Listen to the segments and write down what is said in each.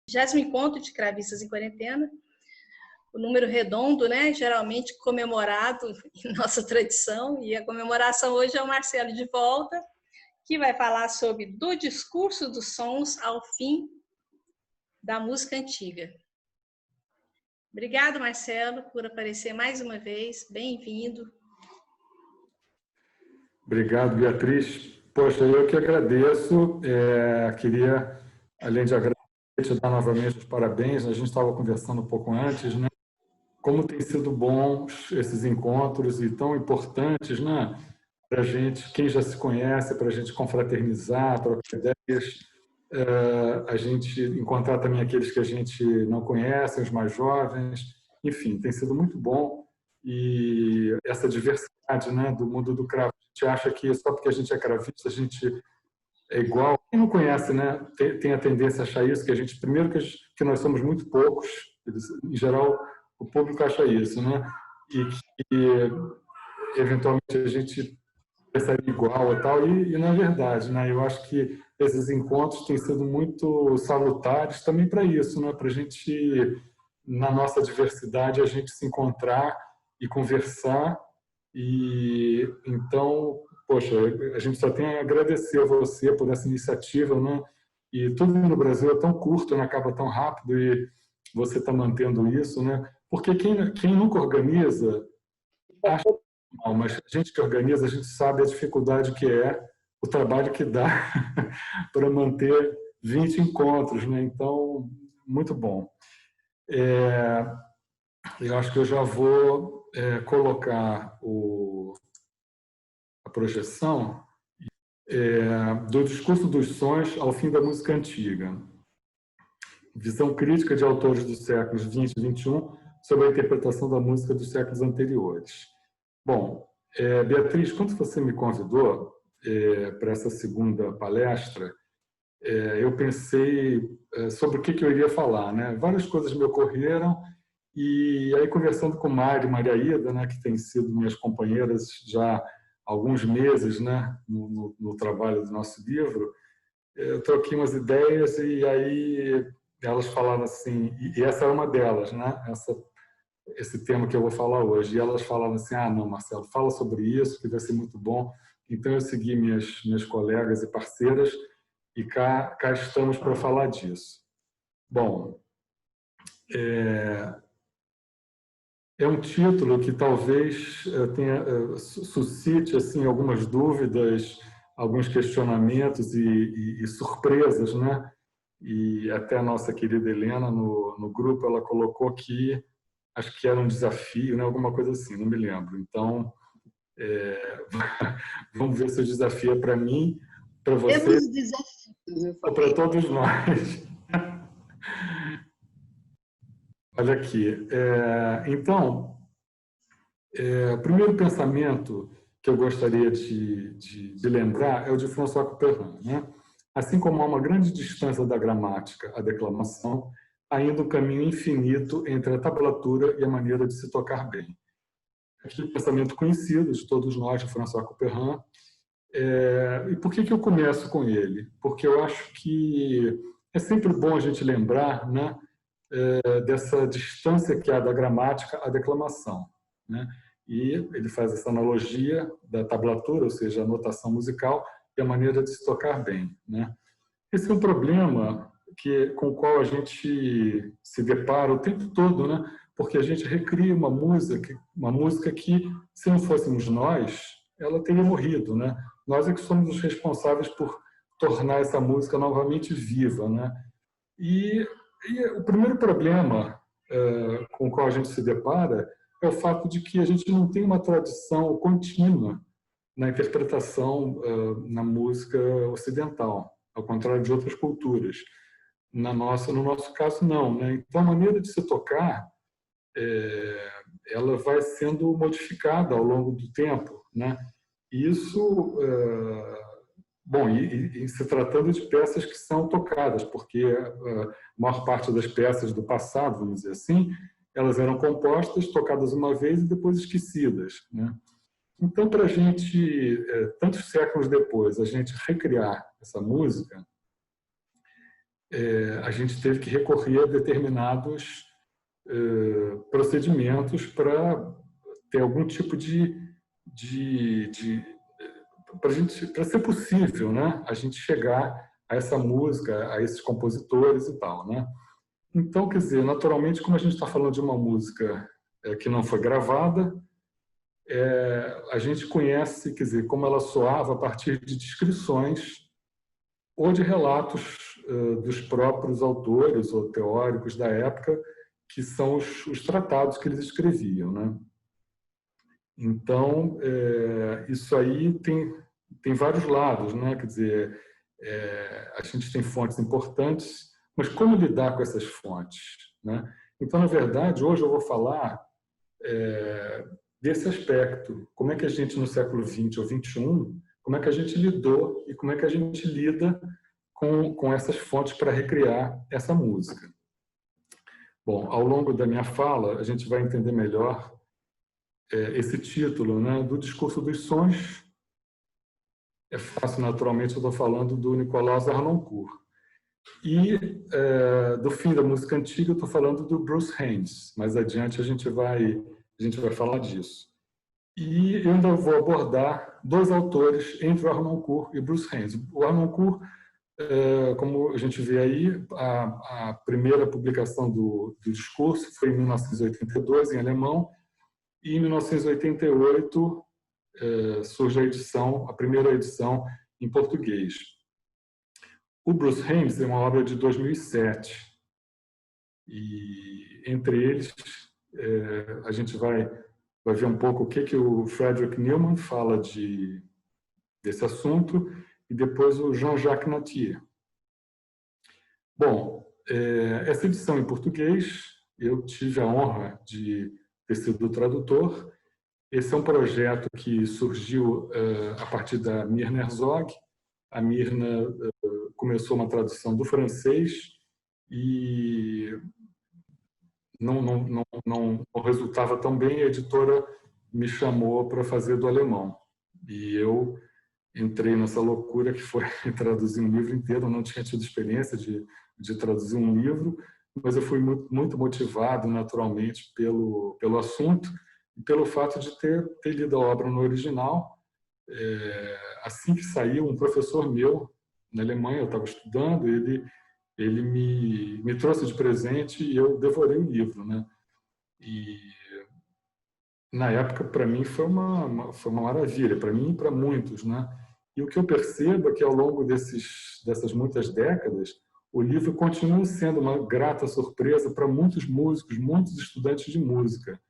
20º encontro de cravistas em quarentena, o número redondo, né, geralmente comemorado em nossa tradição, e a comemoração hoje é o Marcelo de volta, que vai falar sobre do discurso dos sons ao fim da música antiga. Obrigado, Marcelo, por aparecer mais uma vez, bem-vindo. Obrigado, Beatriz. Poxa, eu que agradeço, queria, além de agradecer, te dar novamente os parabéns, a gente estava conversando um pouco antes, né? Como tem sido bons esses encontros e tão importantes, né? Para a gente, quem já se conhece, para a gente confraternizar, trocar ideias, a gente encontrar também aqueles que a gente não conhece, os mais jovens, enfim, tem sido muito bom. E essa diversidade, né, do mundo do cravo, a gente acha que só porque a gente é cravista a gente é igual. Quem não conhece, né, tem a tendência a achar isso, que a gente, primeiro que nós somos muito poucos, em geral o público acha isso, né, e que eventualmente a gente pensaria igual e tal, e na verdade, né, eu acho que esses encontros têm sido muito salutares também para isso, né, para a gente, na nossa diversidade, a gente se encontrar e conversar. E então, poxa, a gente só tem a agradecer a você por essa iniciativa, né? E tudo no Brasil é tão curto, né? Acaba tão rápido, e você está mantendo isso, né? Porque quem nunca organiza acha mal, mas a gente que organiza, a gente sabe a dificuldade que é, o trabalho que dá para manter 20 encontros, né? Então, muito bom. Eu acho que eu já vou colocar a projeção do discurso dos sons ao fim da música antiga. Visão crítica de autores dos séculos 20 e 21 sobre a interpretação da música dos séculos anteriores. Bom, Beatriz, quando você me convidou para essa segunda palestra, eu pensei sobre o que eu iria falar, né? Várias coisas me ocorreram, e aí, conversando com Mari e Maria Ida, né, que têm sido minhas companheiras já há alguns meses, né, no trabalho do nosso livro, eu troquei umas ideias, e aí elas falaram assim, e essa é uma delas, né, esse tema que eu vou falar hoje, e elas falaram assim, não, Marcelo, fala sobre isso, que vai ser muito bom. Então eu segui minhas colegas e parceiras, e cá estamos para falar disso. Bom, é um título que talvez suscite assim, algumas dúvidas, alguns questionamentos e surpresas, né? E até a nossa querida Helena, no grupo, ela colocou que acho que era um desafio, né? Alguma coisa assim, não me lembro. Então, vamos ver se o desafio é para mim, para você, temos desafios, ou para todos nós. Olha aqui. Então, o primeiro pensamento que eu gostaria de lembrar é o de François Couperin, né? Assim como há uma grande distância da gramática à declamação, há ainda um caminho infinito entre a tablatura e a maneira de se tocar bem. Aquele pensamento conhecido de todos nós, de François Couperin. E por que eu começo com ele? Porque eu acho que é sempre bom a gente lembrar, né, dessa distância que há da gramática à declamação, né? E ele faz essa analogia da tablatura, ou seja, a notação musical, e a maneira de se tocar bem, né? Esse é um problema com o qual a gente se depara o tempo todo, né? Porque a gente recria uma música que, se não fôssemos nós, ela teria morrido, né? Nós é que somos os responsáveis por tornar essa música novamente viva, né? E o primeiro problema com o qual a gente se depara é o fato de que a gente não tem uma tradição contínua na interpretação na música ocidental, ao contrário de outras culturas. No nosso caso, não, né? Então, a maneira de se tocar ela vai sendo modificada ao longo do tempo, né? E isso, bom, e se tratando de peças que são tocadas, porque a maior parte das peças do passado, vamos dizer assim, elas eram compostas, tocadas uma vez e depois esquecidas, né? Então, para a gente, tantos séculos depois, a gente recriar essa música, a gente teve que recorrer a determinados procedimentos para ter algum tipo para ser possível, né, a gente chegar a essa música, a esses compositores e tal, né? Então, quer dizer, naturalmente, como a gente está falando de uma música que não foi gravada, a gente conhece, quer dizer, como ela soava a partir de descrições ou de relatos dos próprios autores ou teóricos da época, que são os tratados que eles escreviam, né? Então, isso aí tem vários lados, né? Quer dizer, a gente tem fontes importantes, mas como lidar com essas fontes, né? Então, na verdade, hoje eu vou falar desse aspecto. Como é que a gente, no século XX ou XXI, como é que a gente lidou e como é que a gente lida com essas fontes para recriar essa música. Bom, ao longo da minha fala, a gente vai entender melhor esse título, né, do Discurso dos Sons. É fácil, naturalmente, eu estou falando do Nicolas Harnoncourt. E do fim da música antiga, eu estou falando do Bruce Haynes. Mais adiante a gente vai falar disso. E eu ainda vou abordar dois autores entre o Harnoncourt e Bruce Haynes. O Harnoncourt, como a gente vê aí, a primeira publicação do discurso foi em 1982, em alemão, e em 1988 surge a primeira edição em português. O Bruce Haynes é uma obra de 2007, e entre eles a gente vai ver um pouco o que o Frederick Newman fala desse assunto, e depois o Jean-Jacques Nattier. Bom, essa edição em português, eu tive a honra de ter sido o tradutor. Esse é um projeto que surgiu a partir da Mirna Herzog. A Mirna começou uma tradução do francês e não resultava tão bem. A editora me chamou para fazer do alemão. E eu entrei nessa loucura que foi traduzir um livro inteiro. Eu não tinha tido experiência de traduzir um livro, mas eu fui muito motivado, naturalmente, pelo assunto e pelo fato de ter lido a obra no original. Assim que saiu, um professor meu, na Alemanha, eu estava estudando, ele me trouxe de presente e eu devorei o livro, né? E na época, para mim, foi uma maravilha, para mim e para muitos, né? E o que eu percebo é que ao longo dessas muitas décadas, o livro continua sendo uma grata surpresa para muitos músicos, muitos estudantes de música.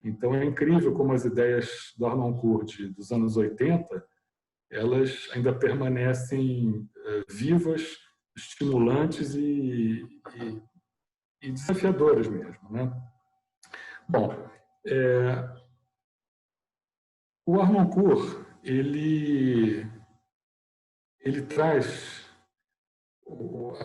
Então é incrível como as ideias do Harnoncourt dos anos 80, elas ainda permanecem vivas, estimulantes e desafiadoras mesmo, né? Bom, o Harnoncourt, ele traz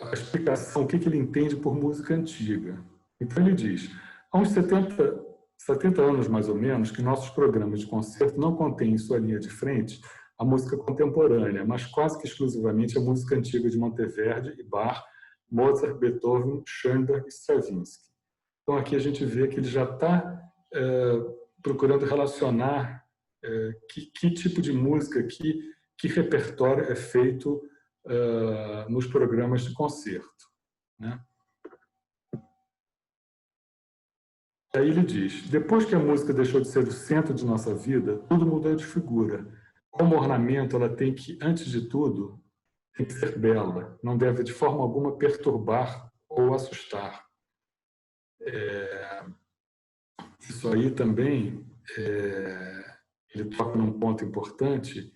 a explicação, o que ele entende por música antiga. Então ele diz, há uns 70 anos mais ou menos, que nossos programas de concerto não contêm em sua linha de frente a música contemporânea, mas quase que exclusivamente a música antiga de Monteverdi e Bach, Mozart, Beethoven, Schoenberg e Stravinsky. Então aqui a gente vê que ele já está procurando relacionar que tipo de música, que repertório é feito nos programas de concerto, né? Aí ele diz, depois que a música deixou de ser o centro de nossa vida, tudo mudou de figura. Como ornamento, ela tem que, antes de tudo, tem que ser bela, não deve de forma alguma perturbar ou assustar. Isso aí também, ele toca num ponto importante,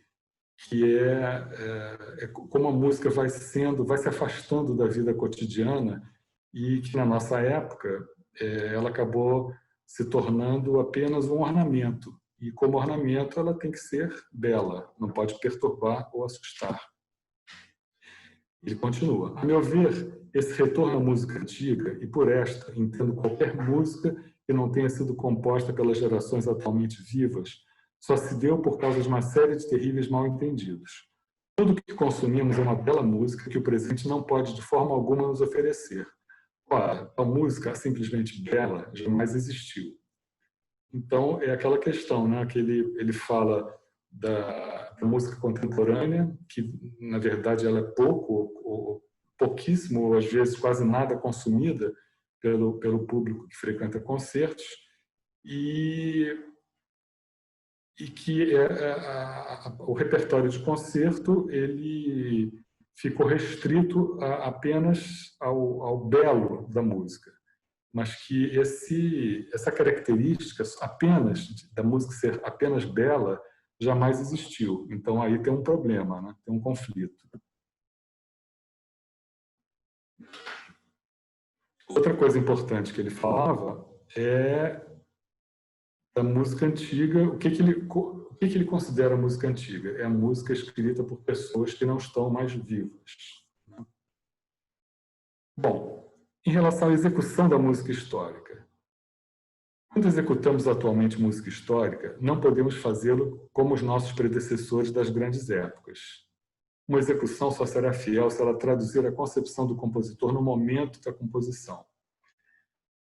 que é como a música vai se afastando da vida cotidiana, e que na nossa época ela acabou se tornando apenas um ornamento. E como ornamento ela tem que ser bela, não pode perturbar ou assustar. Ele continua, a meu ver, esse retorno à música antiga, e por esta entendo qualquer música que não tenha sido composta pelas gerações atualmente vivas, só se deu por causa de uma série de terríveis mal-entendidos. Tudo que consumimos é uma bela música que o presente não pode de forma alguma nos oferecer. Ora, a música simplesmente bela jamais existiu. Então, é aquela questão, né, que ele fala da música contemporânea, que, na verdade, ela é pouquíssimo, ou às vezes quase nada consumida pelo público que frequenta concertos, e que o repertório de concerto ele ficou restrito apenas ao belo da música, mas que essa característica apenas da música ser apenas bela jamais existiu. Então aí tem um problema, né? Tem um conflito. Outra coisa importante que ele falava é da música antiga. O que ele considera música antiga? É a música escrita por pessoas que não estão mais vivas. Bom, em relação à execução da música histórica, quando executamos atualmente música histórica, não podemos fazê-lo como os nossos predecessores das grandes épocas. Uma execução só será fiel se ela traduzir a concepção do compositor no momento da composição.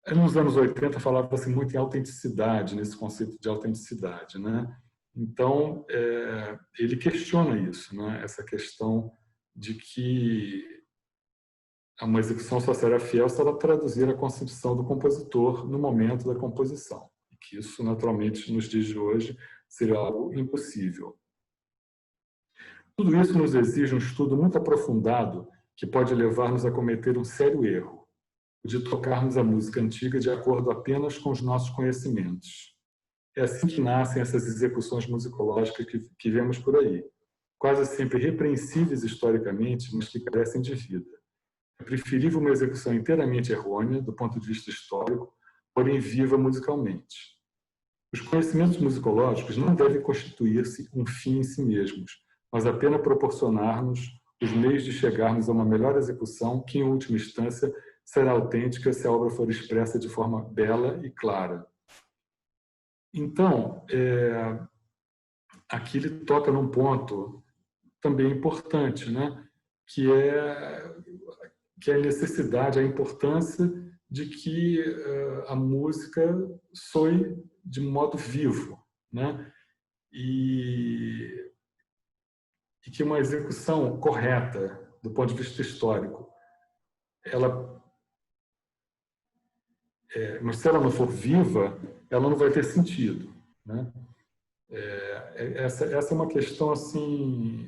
Nos anos 80 falava-se muito em autenticidade, nesse conceito de autenticidade, né? Então, ele questiona isso, né? Essa questão de que uma execução só será fiel se ela traduzir a concepção do compositor no momento da composição. E que isso, naturalmente, nos dias de hoje, seria algo impossível. Tudo isso nos exige um estudo muito aprofundado que pode levar-nos a cometer um sério erro, de tocarmos a música antiga de acordo apenas com os nossos conhecimentos. É assim que nascem essas execuções musicológicas que vemos por aí, quase sempre repreensíveis historicamente, mas que carecem de vida. É preferível uma execução inteiramente errônea, do ponto de vista histórico, porém viva musicalmente. Os conhecimentos musicológicos não devem constituir-se um fim em si mesmos, mas apenas proporcionar-nos os meios de chegarmos a uma melhor execução que, em última instância, será autêntica se a obra for expressa de forma bela e clara. Então, aqui ele toca num ponto também importante, né? que é a necessidade, a importância de que a música soe de modo vivo, né? E que uma execução correta, do ponto de vista histórico, mas se ela não for viva, ela não vai ter sentido, né? Essa é uma questão assim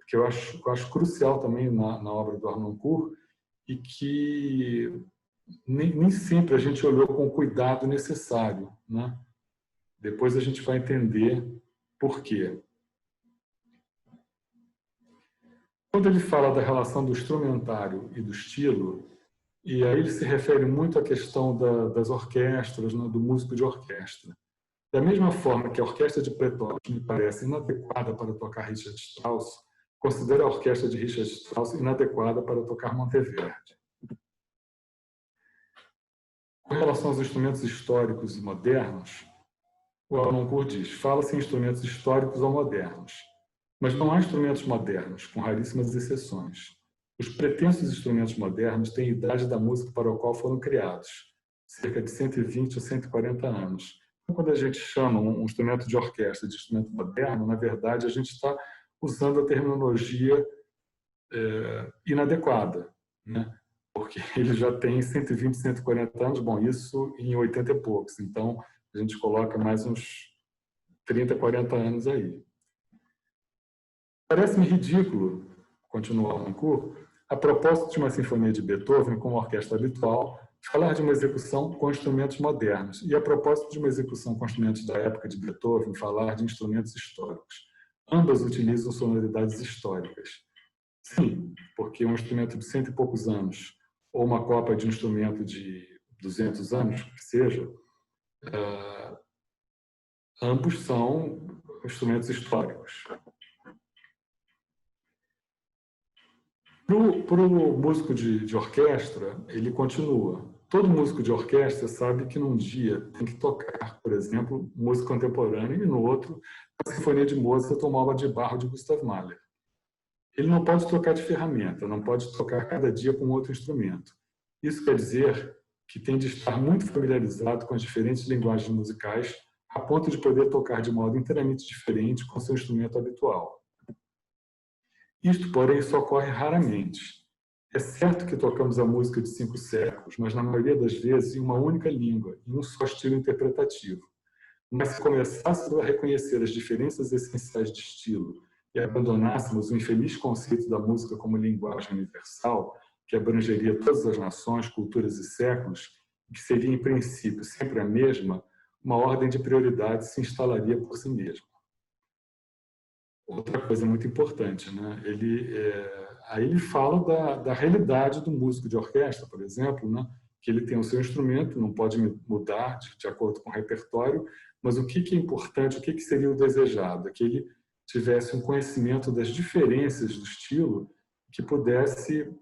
que eu acho crucial também na obra do Harnoncourt, e que nem sempre a gente olhou com o cuidado necessário, né? Depois a gente vai entender por quê. Quando ele fala da relação do instrumentário e do estilo, e aí ele se refere muito à questão das orquestras, né, do músico de orquestra. Da mesma forma que a orquestra de Petrovich me parece inadequada para tocar Richard Strauss, considero a orquestra de Richard Strauss inadequada para tocar Monteverdi. Com relação aos instrumentos históricos e modernos, o Harnoncourt diz: fala-se em instrumentos históricos ou modernos, mas não há instrumentos modernos, com raríssimas exceções. Os pretensos instrumentos modernos têm a idade da música para a qual foram criados, cerca de 120 ou 140 anos. Então, quando a gente chama um instrumento de orquestra de instrumento moderno, na verdade, a gente está usando a terminologia inadequada, né? Porque ele já tem 120, 140 anos, bom, isso em 80 e poucos, então a gente coloca mais uns 30, 40 anos aí. Parece-me ridículo, continua Harnoncourt, a propósito de uma sinfonia de Beethoven com uma orquestra habitual, falar de uma execução com instrumentos modernos, e a propósito de uma execução com instrumentos da época de Beethoven, falar de instrumentos históricos. Ambas utilizam sonoridades históricas. Sim, porque um instrumento de 100 e poucos anos, ou uma cópia de um instrumento de 200 anos, que seja, ambos são instrumentos históricos. Para o músico de orquestra, ele continua. Todo músico de orquestra sabe que num dia tem que tocar, por exemplo, música contemporânea, e no outro, a Sinfonia de Mozart ou uma obra de Barro de Gustav Mahler. ele não pode trocar de ferramenta, não pode tocar cada dia com outro instrumento. Isso quer dizer que tem de estar muito familiarizado com as diferentes linguagens musicais, a ponto de poder tocar de modo inteiramente diferente com seu instrumento habitual. Isto, porém, só ocorre raramente. É certo que tocamos a música de 5 séculos, mas na maioria das vezes em uma única língua, em um só estilo interpretativo. Mas se começássemos a reconhecer as diferenças essenciais de estilo e abandonássemos o infeliz conceito da música como linguagem universal, que abrangeria todas as nações, culturas e séculos, que seria, em princípio, sempre a mesma, uma ordem de prioridades se instalaria por si mesma. Outra coisa muito importante, né? Aí ele fala da realidade do músico de orquestra, por exemplo, né? Que ele tem o seu instrumento, não pode mudar de acordo com o repertório, mas o que é importante, o que seria o desejado? É que ele tivesse um conhecimento das diferenças do estilo que pudesse,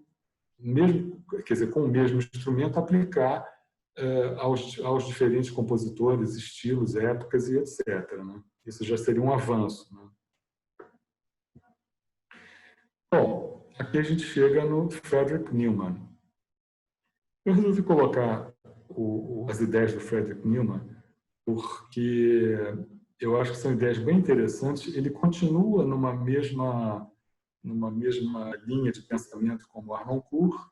mesmo, quer dizer, com o mesmo instrumento, aplicar aos diferentes compositores, estilos, épocas e etc. Né? Isso já seria um avanço. Né? Bom, aqui a gente chega no Frederick Newman. Eu resolvi colocar as ideias do Frederick Newman porque eu acho que são ideias bem interessantes. Ele continua numa mesma linha de pensamento como Harnoncourt.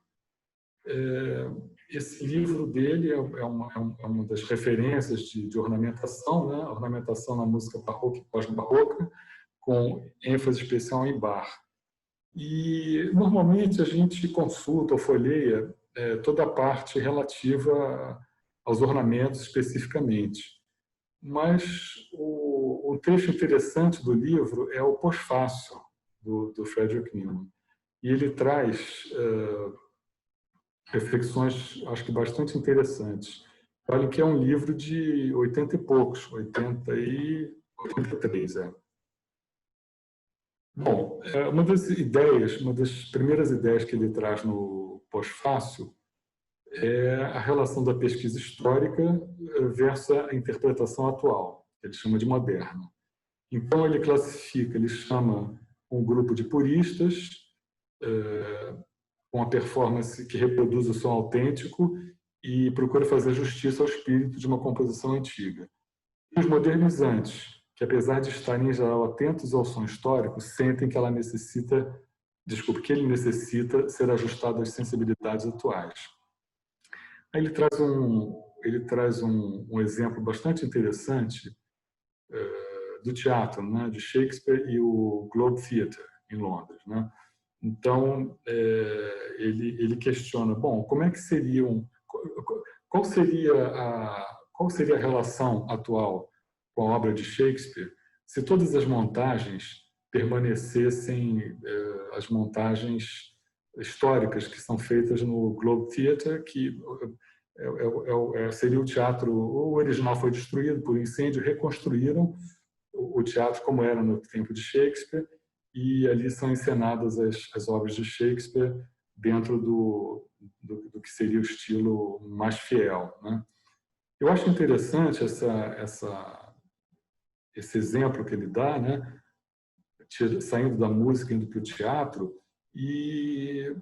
Esse livro dele é uma das referências de ornamentação, né? Ornamentação na música barroca e pós-barroca, com ênfase especial em Bach. E, normalmente, a gente consulta ou folheia toda a parte relativa aos ornamentos especificamente. Mas o trecho interessante do livro é o pós-fácio do Frederick Newman. E ele traz reflexões, acho que bastante interessantes. Olha que é um livro de 80 e poucos, 83, Bom, uma das primeiras ideias que ele traz no pós-fácio é a relação da pesquisa histórica versus a interpretação atual, que ele chama de moderna. Então, ele chama um grupo de puristas com a performance que reproduz o som autêntico e procura fazer justiça ao espírito de uma composição antiga. E os modernizantes, que apesar de estarem em geral atentos ao som histórico, sentem que que ele necessita ser ajustado às sensibilidades atuais. Aí ele traz um exemplo bastante interessante do teatro, né, de Shakespeare e o Globe Theatre em Londres, né? Então ele questiona, bom, como é que qual seria a relação atual com a obra de Shakespeare se todas as montagens permanecessem as montagens históricas que são feitas no Globe Theatre, que seria o teatro, o original foi destruído por incêndio, reconstruíram o teatro como era no tempo de Shakespeare, e ali são encenadas as obras de Shakespeare dentro do que seria o estilo mais fiel, né? Eu acho interessante esse exemplo que ele dá, né? Saindo da música, indo para o teatro, e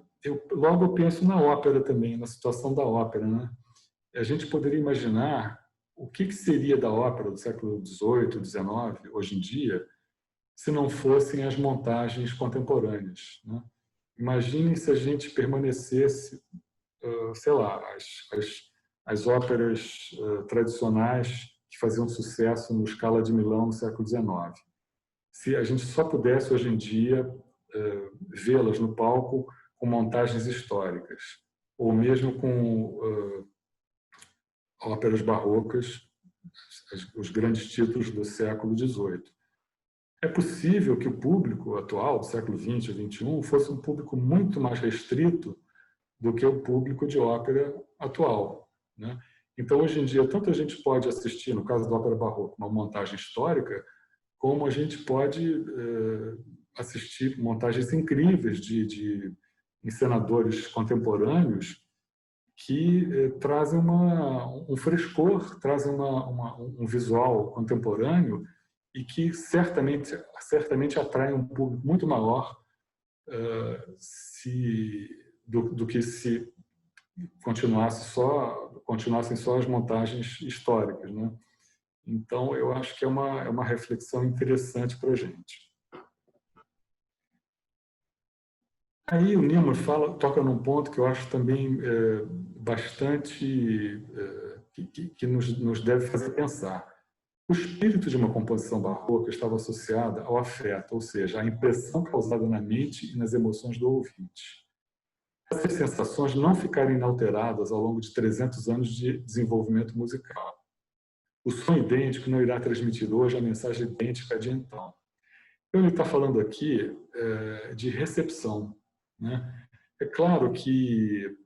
logo eu penso na ópera também, na situação da ópera, né? A gente poderia imaginar o que seria da ópera do século XVIII, XIX, hoje em dia, se não fossem as montagens contemporâneas, né? Imaginem se a gente permanecesse, sei lá, as óperas tradicionais que faziam sucesso no Scala de Milão no século XIX. Se a gente só pudesse, hoje em dia, vê-las no palco com montagens históricas, ou mesmo com óperas barrocas, os grandes títulos do século XVIII. É possível que o público atual, do século XX e XXI, fosse um público muito mais restrito do que o público de ópera atual, né? Então, hoje em dia, tanto a gente pode assistir, no caso da ópera barroca, uma montagem histórica, como a gente pode assistir montagens incríveis de encenadores contemporâneos que trazem um frescor, trazem um visual contemporâneo e que certamente atraem um público muito maior do que se continuassem só as montagens históricas, né? Então, eu acho que é uma reflexão interessante para a gente. Aí o Niemann toca num ponto que eu acho também bastante que nos deve fazer pensar. O espírito de uma composição barroca estava associado ao afeto, ou seja, à impressão causada na mente e nas emoções do ouvinte. Essas sensações não ficaram inalteradas ao longo de 300 anos de desenvolvimento musical. O som idêntico não irá transmitir hoje a mensagem idêntica de então. Então, ele está falando aqui de recepção, né? É claro que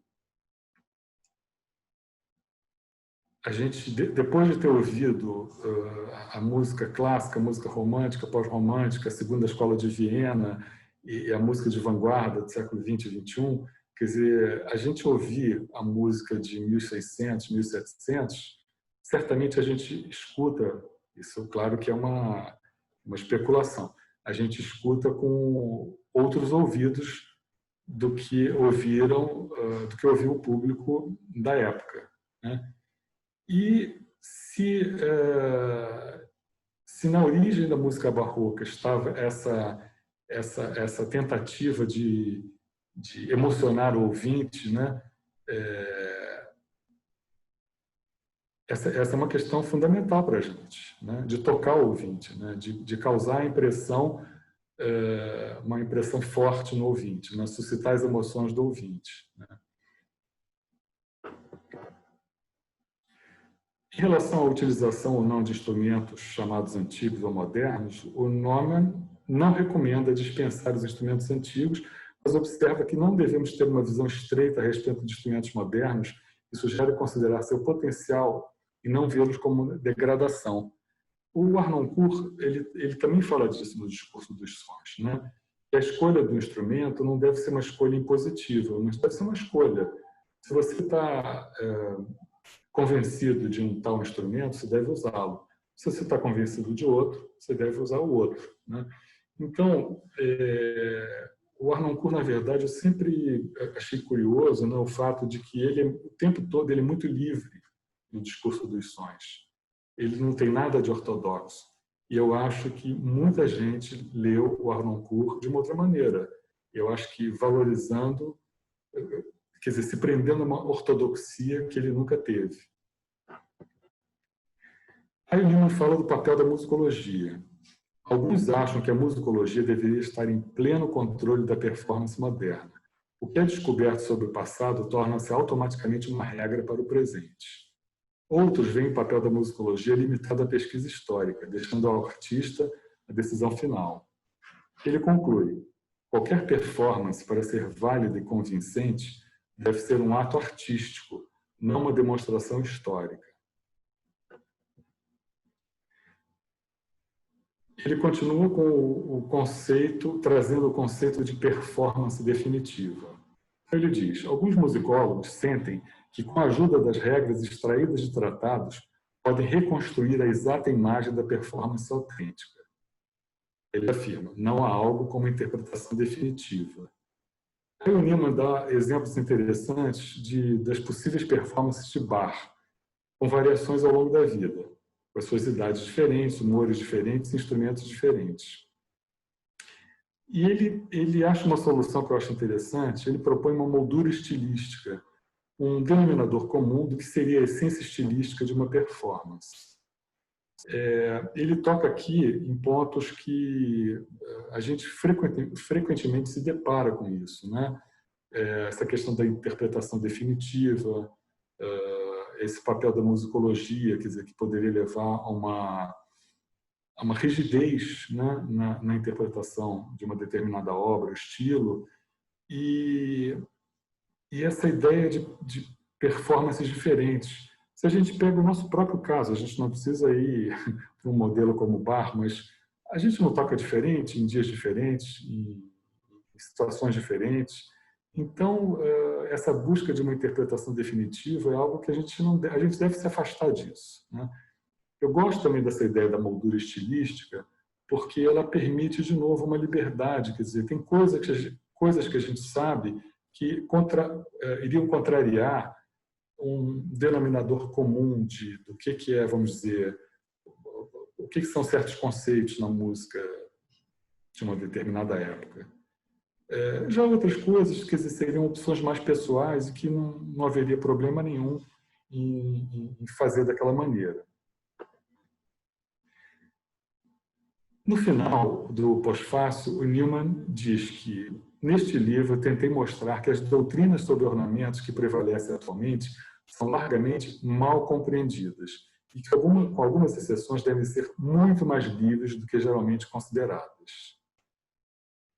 a gente, depois de ter ouvido a música clássica, a música romântica, pós-romântica, a segunda escola de Viena e a música de vanguarda do século XX e XXI, quer dizer, a gente ouvir a música de 1600, 1700, certamente a gente escuta, isso claro que é uma especulação, a gente escuta com outros ouvidos do que ouviu o público da época, né? E se na origem da música barroca estava essa tentativa de emocionar o ouvinte, né? Essa é uma questão fundamental para a gente, né? De tocar o ouvinte, né? De causar a impressão, uma impressão forte no ouvinte, né? Suscitar as emoções do ouvinte, né? Em relação à utilização ou não de instrumentos chamados antigos ou modernos, o Neumann não recomenda dispensar os instrumentos antigos, mas observa que não devemos ter uma visão estreita a respeito de instrumentos modernos e sugere considerar seu potencial e não vê-los como degradação. O Harnoncourt, ele também fala disso no discurso dos sons, né? Que a escolha do instrumento não deve ser uma escolha impositiva, mas deve ser uma escolha. Se você está convencido de um tal instrumento, você deve usá-lo. Se você está convencido de outro, você deve usar o outro, né? Então, o Harnoncourt, na verdade, eu sempre achei curioso, né, o fato de que ele, o tempo todo, ele é muito livre no discurso dos sons. Ele não tem nada de ortodoxo. E eu acho que muita gente leu o Harnoncourt de uma outra maneira. Eu acho que valorizando, quer dizer, se prendendo a uma ortodoxia que ele nunca teve. Aí o Niemann fala do papel da musicologia. Alguns acham que a musicologia deveria estar em pleno controle da performance moderna. O que é descoberto sobre o passado torna-se automaticamente uma regra para o presente. Outros veem o papel da musicologia limitado à pesquisa histórica, deixando ao artista a decisão final. Ele conclui: qualquer performance, para ser válida e convincente, deve ser um ato artístico, não uma demonstração histórica. Ele continua com o conceito, trazendo o conceito de performance definitiva. Ele diz: alguns musicólogos sentem que, com a ajuda das regras extraídas de tratados, podem reconstruir a exata imagem da performance autêntica. Ele afirma: não há algo como interpretação definitiva. Aí o Niemann dá exemplos interessantes das possíveis performances de Bach, com variações ao longo da vida, com as suas idades diferentes, humores diferentes, instrumentos diferentes. E ele acha uma solução que eu acho interessante. Ele propõe uma moldura estilística, um denominador comum do que seria a essência estilística de uma performance. Ele toca aqui em pontos que a gente frequentemente se depara com isso, né? Essa questão da interpretação definitiva, esse papel da musicologia, quer dizer, que poderia levar a uma rigidez, né, na interpretação de uma determinada obra, estilo, e essa ideia de performances diferentes. Se a gente pega o nosso próprio caso, a gente não precisa ir para um modelo como Bach, mas a gente não toca diferente, em dias diferentes, em situações diferentes. Então, essa busca de uma interpretação definitiva é algo que a gente deve se afastar disso, né? Eu gosto também dessa ideia da moldura estilística, porque ela permite, de novo, uma liberdade. Quer dizer, tem coisas coisas que a gente sabe que iriam contrariar um denominador comum do que é, vamos dizer, o que são certos conceitos na música de uma determinada época. Já outras coisas que seriam opções mais pessoais e que não haveria problema nenhum em fazer daquela maneira. No final do pós-fácil, o Newman diz que, neste livro, eu tentei mostrar que as doutrinas sobre ornamentos que prevalecem atualmente são largamente mal compreendidas e que, com algumas exceções, devem ser muito mais livres do que geralmente consideradas.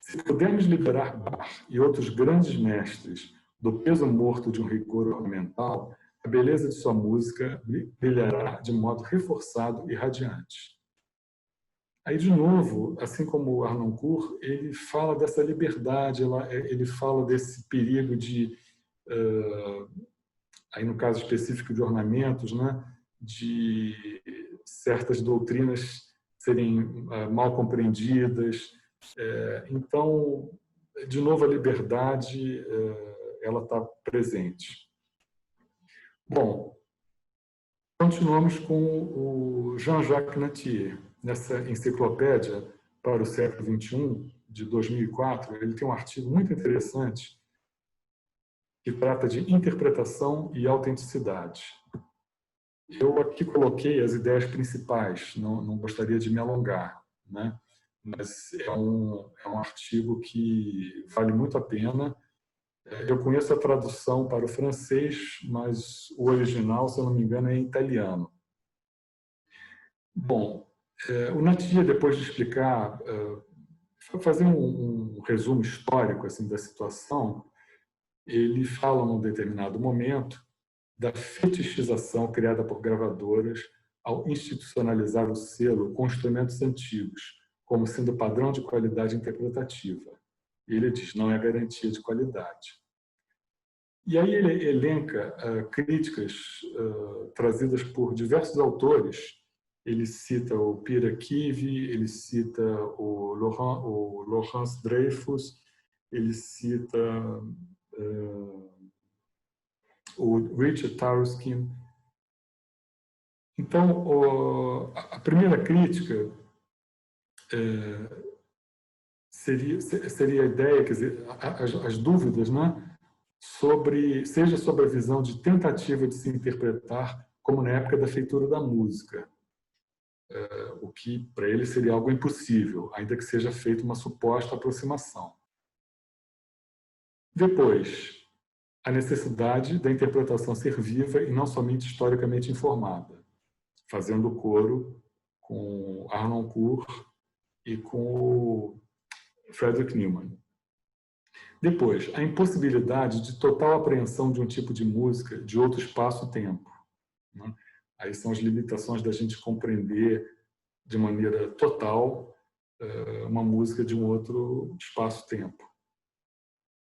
Se pudermos liberar Bach e outros grandes mestres do peso morto de um rigor ornamental, a beleza de sua música brilhará de modo reforçado e radiante. Aí, de novo, assim como o Harnoncourt, ele fala dessa liberdade, ele fala desse perigo de, aí no caso específico de ornamentos, né, de certas doutrinas serem mal compreendidas. Então, de novo, a liberdade ela está presente. Bom, continuamos com o Jean-Jacques Nattier. Nessa enciclopédia para o século XXI, de 2004, ele tem um artigo muito interessante que trata de interpretação e autenticidade. Eu aqui coloquei as ideias principais, não gostaria de me alongar, né? Mas é um artigo que vale muito a pena. Eu conheço a tradução para o francês, mas o original, se eu não me engano, é em italiano. Bom, o Nattier, depois de explicar, fazer um resumo histórico assim, da situação, ele fala, num determinado momento, da fetichização criada por gravadoras ao institucionalizar o selo com instrumentos antigos, como sendo padrão de qualidade interpretativa. E ele diz, não é garantia de qualidade. E aí ele elenca críticas trazidas por diversos autores. Ele cita o Pierre Kivi, ele cita o Laurence Dreyfus, ele cita o Richard Taruskin. Então, a primeira crítica seria a ideia, quer dizer, as dúvidas, né, seja sobre a visão de tentativa de se interpretar como na época da feitura da música, o que para ele seria algo impossível, ainda que seja feita uma suposta aproximação. Depois, a necessidade da interpretação ser viva e não somente historicamente informada, fazendo coro com Harnoncourt e com o Frederick Newman. Depois, a impossibilidade de total apreensão de um tipo de música de outro espaço-tempo. Né? Aí são as limitações da gente compreender de maneira total uma música de um outro espaço-tempo.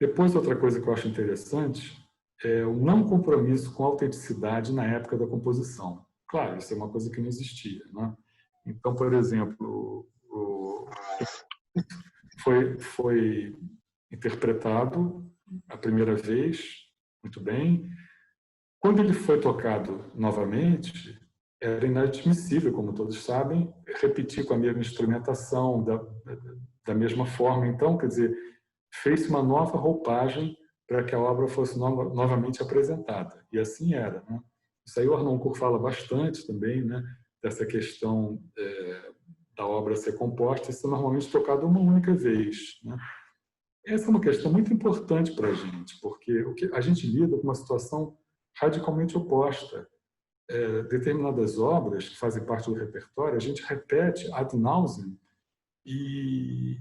Depois, outra coisa que eu acho interessante é o não compromisso com a autenticidade na época da composição. Claro, isso é uma coisa que não existia, né? Então, por exemplo, foi interpretado a primeira vez, muito bem. Quando ele foi tocado novamente, era inadmissível, como todos sabem, repetir com a mesma instrumentação, da mesma forma. Então, quer dizer, fez uma nova roupagem para que a obra fosse novamente apresentada. E assim era, né? Isso aí o Harnoncourt fala bastante também, né? Dessa questão da obra ser composta e ser normalmente tocada uma única vez, né? Essa é uma questão muito importante para a gente, porque a gente lida com uma situação radicalmente oposta. Determinadas obras que fazem parte do repertório, a gente repete ad nauseam e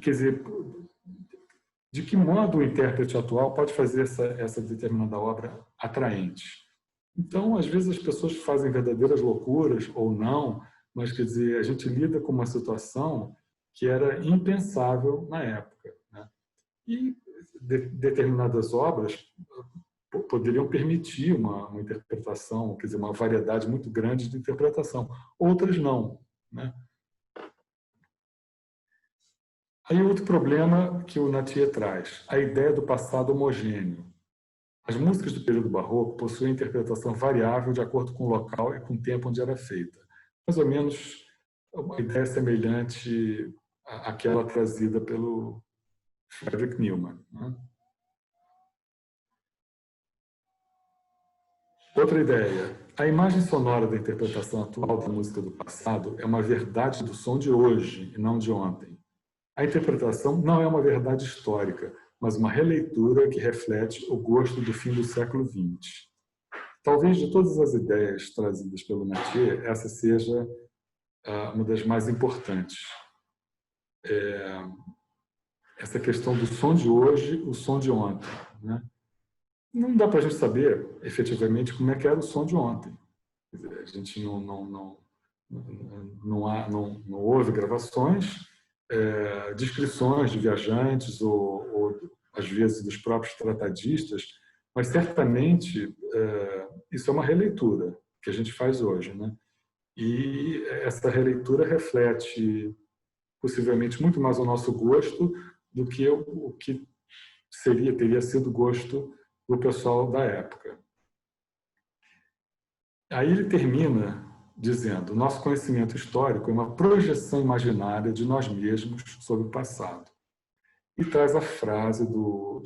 quer dizer, de que modo o intérprete atual pode fazer essa determinada obra atraente? Então, às vezes as pessoas fazem verdadeiras loucuras ou não, mas quer dizer, a gente lida com uma situação que era impensável na época, né? E determinadas obras poderiam permitir uma interpretação, quer dizer, uma variedade muito grande de interpretação. Outras não, né? Aí outro problema que o Nattier traz, a ideia do passado homogêneo. As músicas do período barroco possuem interpretação variável de acordo com o local e com o tempo onde era feita. Mais ou menos uma ideia semelhante àquela trazida pelo Frederick Newman, né? Outra ideia. A imagem sonora da interpretação atual da música do passado é uma verdade do som de hoje e não de ontem. A interpretação não é uma verdade histórica, mas uma releitura que reflete o gosto do fim do século XX. Talvez de todas as ideias trazidas pelo Nattier, essa seja uma das mais importantes. Essa questão do som de hoje, o som de ontem, né? Não dá para a gente saber, efetivamente, como é que era o som de ontem. A gente não houve gravações, descrições de viajantes ou, às vezes, dos próprios tratadistas, mas, certamente, isso é uma releitura que a gente faz hoje, né? E essa releitura reflete, possivelmente, muito mais o nosso gosto do que o que teria sido o gosto do pessoal da época. Aí ele termina dizendo: nosso conhecimento histórico é uma projeção imaginária de nós mesmos sobre o passado. E traz a frase do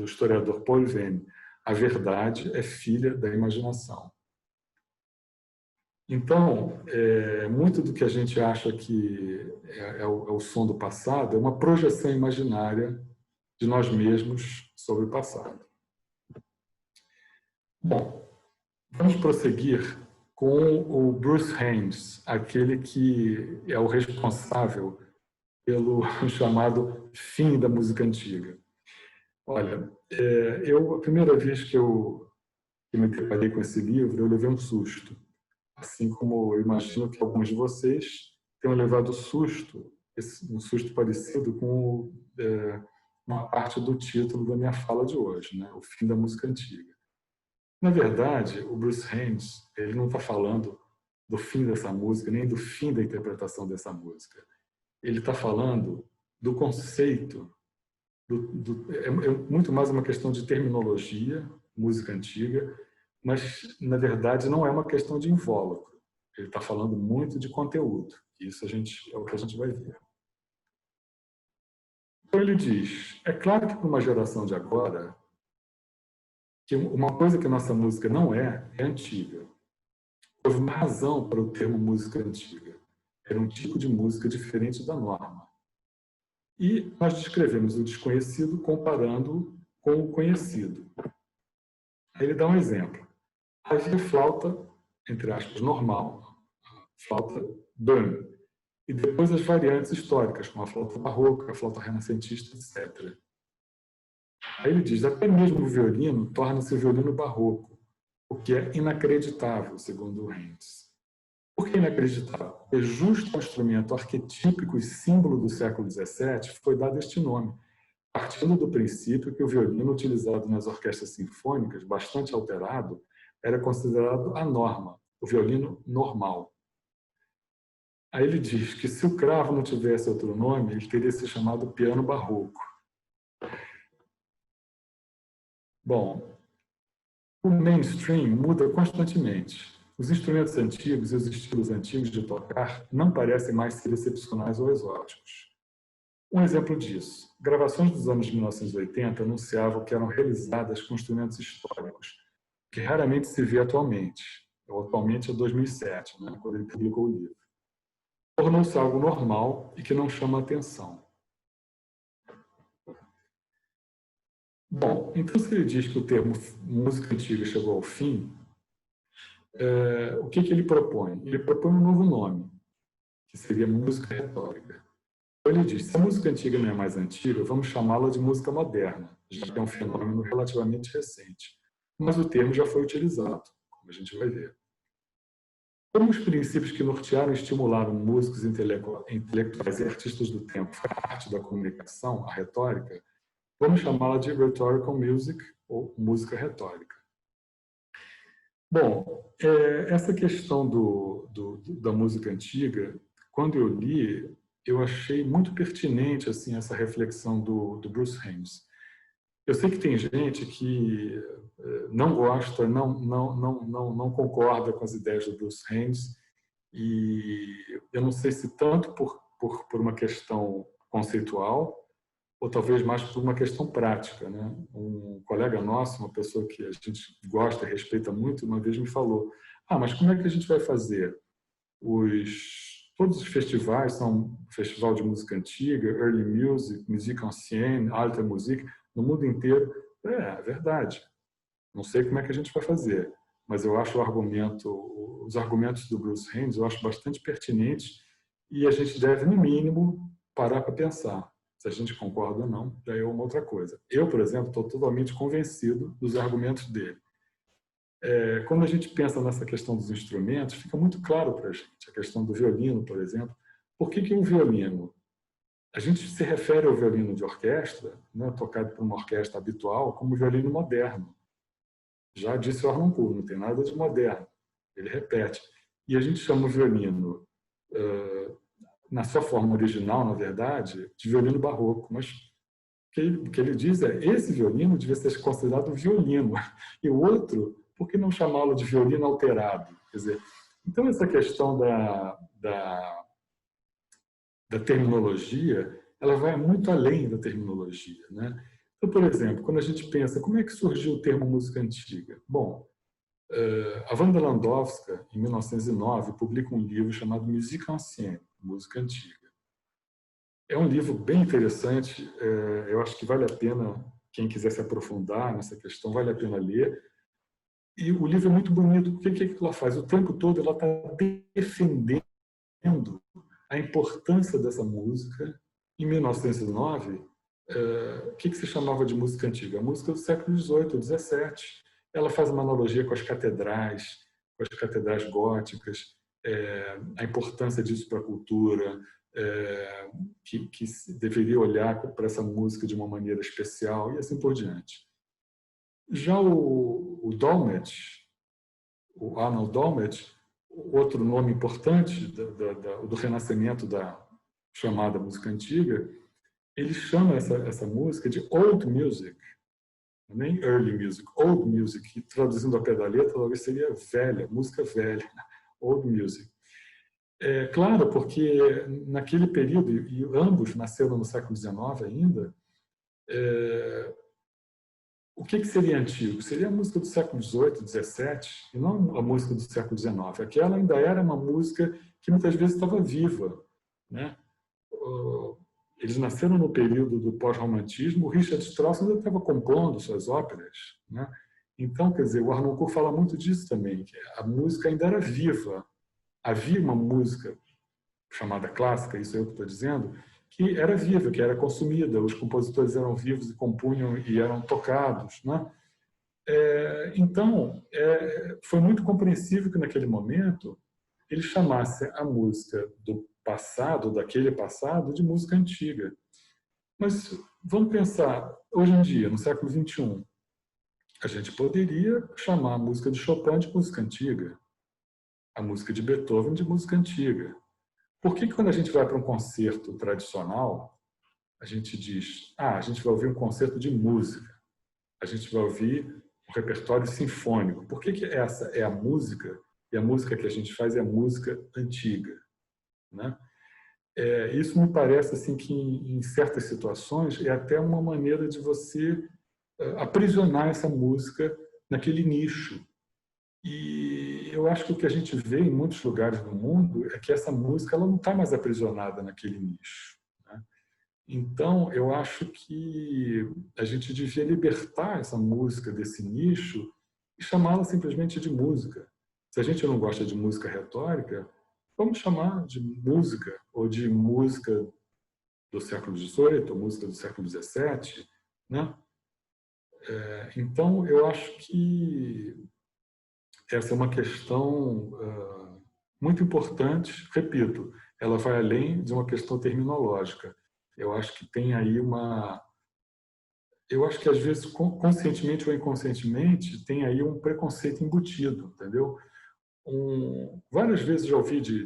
historiador Paul Venn: a verdade é filha da imaginação. Então, muito do que a gente acha que é o som do passado é uma projeção imaginária de nós mesmos sobre o passado. Bom, vamos prosseguir com o Bruce Haynes, aquele que é o responsável pelo chamado fim da música antiga. Olha, a primeira vez que eu me deparei com esse livro, eu levei um susto. Assim como eu imagino que alguns de vocês tenham levado susto, um susto parecido com uma parte do título da minha fala de hoje, né? O fim da música antiga. Na verdade, o Bruce Haynes, ele não está falando do fim dessa música, nem do fim da interpretação dessa música. Ele está falando do conceito, é muito mais uma questão de terminologia, música antiga, mas, na verdade, não é uma questão de invólucro. Ele está falando muito de conteúdo. Isso é o que a gente vai ver. Então, ele diz, é claro que para uma geração de agora, que uma coisa que a nossa música não é antiga. Houve uma razão para o termo música antiga. Era um tipo de música diferente da norma. E nós descrevemos o desconhecido comparando com o conhecido. Aí ele dá um exemplo. Havia flauta, entre aspas, normal, flauta Böhm, e depois as variantes históricas, como a flauta barroca, a flauta renascentista, etc. Aí ele diz, até mesmo o violino torna-se o violino barroco, o que é inacreditável, segundo o Haynes. Por que inacreditável? Porque justo ao instrumento arquetípico e símbolo do século XVII foi dado este nome, partindo do princípio que o violino utilizado nas orquestras sinfônicas, bastante alterado, era considerado a norma, o violino normal. Aí ele diz que se o cravo não tivesse outro nome, ele teria se chamado piano barroco. Bom, o mainstream muda constantemente. Os instrumentos antigos e os estilos antigos de tocar não parecem mais ser excepcionais ou exóticos. Um exemplo disso, gravações dos anos 1980 anunciavam que eram realizadas com instrumentos históricos, que raramente se vê atualmente. Atualmente é 2007, né, quando ele publicou o livro. Tornou-se algo normal e que não chama atenção. Bom, então se ele diz que o termo música antiga chegou ao fim, o que ele propõe? Ele propõe um novo nome, que seria música retórica. Então ele diz, se a música antiga não é mais antiga, vamos chamá-la de música moderna, já que é um fenômeno relativamente recente. Mas o termo já foi utilizado, como a gente vai ver. Como os princípios que nortearam e estimularam músicos intelectuais e artistas do tempo a arte da comunicação, a retórica, vamos chamá-la de rhetorical music, ou música retórica. Bom, essa questão da música antiga, quando eu li, eu achei muito pertinente assim essa reflexão do Bruce Haynes. Eu sei que tem gente que não gosta, não concorda com as ideias do Bruce Haynes, e eu não sei se tanto por uma questão conceitual ou talvez mais por uma questão prática, né? Um colega nosso, uma pessoa que a gente gosta e respeita muito, uma vez me falou: mas como é que a gente vai fazer? Todos os festivais são Festival de Música Antiga, Early Music, Musique Ancienne, Alte Musik, no mundo inteiro. É verdade. Não sei como é que a gente vai fazer, mas eu acho os argumentos do Bruce Haynes, eu acho bastante pertinentes, e a gente deve, no mínimo, parar para pensar. Se a gente concorda ou não, já é uma outra coisa. Eu, por exemplo, estou totalmente convencido dos argumentos dele. Quando a gente pensa nessa questão dos instrumentos, fica muito claro para a gente, a questão do violino, por exemplo. Por que o violino? A gente se refere ao violino de orquestra, né, tocado por uma orquestra habitual, como violino moderno. Já disse o Harnoncourt, não tem nada de moderno. Ele repete. E a gente chama o violino, na sua forma original, na verdade, de violino barroco. Mas o que ele diz é: esse violino devia ser considerado violino. E o outro, por que não chamá-lo de violino alterado? Quer dizer, então essa questão da terminologia, ela vai muito além da terminologia, né? Então, por exemplo, quando a gente pensa como é que surgiu o termo música antiga? Bom, a Wanda Landowska, em 1909, publica um livro chamado Musique Ancienne, Música Antiga. É um livro bem interessante, eu acho que vale a pena, quem quiser se aprofundar nessa questão, vale a pena ler. E o livro é muito bonito, porque o que ela faz? O tempo todo ela está defendendo a importância dessa música. Em 1909, o que se chamava de música antiga? A música do século XVIII, XVII. Ela faz uma analogia com as catedrais góticas, a importância disso para a cultura, que deveria olhar para essa música de uma maneira especial, e assim por diante. Já o Dolmetsch, o Arnold Dolmetsch, outro nome importante do renascimento da chamada música antiga, ele chama essa música de Old Music, nem Early Music, Old Music, que traduzindo ao pé da letra, talvez seria velha, música velha, Old Music. Claro, porque naquele período, e ambos nasceram no século XIX ainda, o que seria antigo? Seria a música do século XVIII, XVII, e não a música do século XIX. Aquela ainda era uma música que muitas vezes estava viva, né? Eles nasceram no período do pós-romantismo. O Richard Strauss ainda estava compondo suas óperas, né? Então, quer dizer, o Harnoncourt fala muito disso também, que a música ainda era viva. Havia uma música chamada clássica, isso é eu que estou dizendo, que era viva, que era consumida, os compositores eram vivos e compunham e eram tocados, né? Então, foi muito compreensível que naquele momento ele chamasse a música do passado, daquele passado, de música antiga. Mas vamos pensar, hoje em dia, no século XXI, a gente poderia chamar a música de Chopin de música antiga, a música de Beethoven de música antiga. Por que quando a gente vai para um concerto tradicional, a gente diz: a gente vai ouvir um concerto de música, a gente vai ouvir um repertório sinfônico? Por que essa é a música, e a música que a gente faz é a música antiga, né? Isso me parece assim que em certas situações é até uma maneira de você aprisionar essa música naquele nicho. E eu acho que o que a gente vê em muitos lugares do mundo é que essa música ela não está mais aprisionada naquele nicho, né? Então, eu acho que a gente devia libertar essa música desse nicho e chamá-la simplesmente de música. Se a gente não gosta de música retórica, vamos chamar de música, ou de música do século XVIII, ou música do século XVII, né? Então, eu acho que essa é uma questão muito importante. Repito, ela vai além de uma questão terminológica. Eu acho que tem aí eu acho que às vezes, conscientemente ou inconscientemente, tem aí um preconceito embutido, entendeu? Várias vezes já ouvi de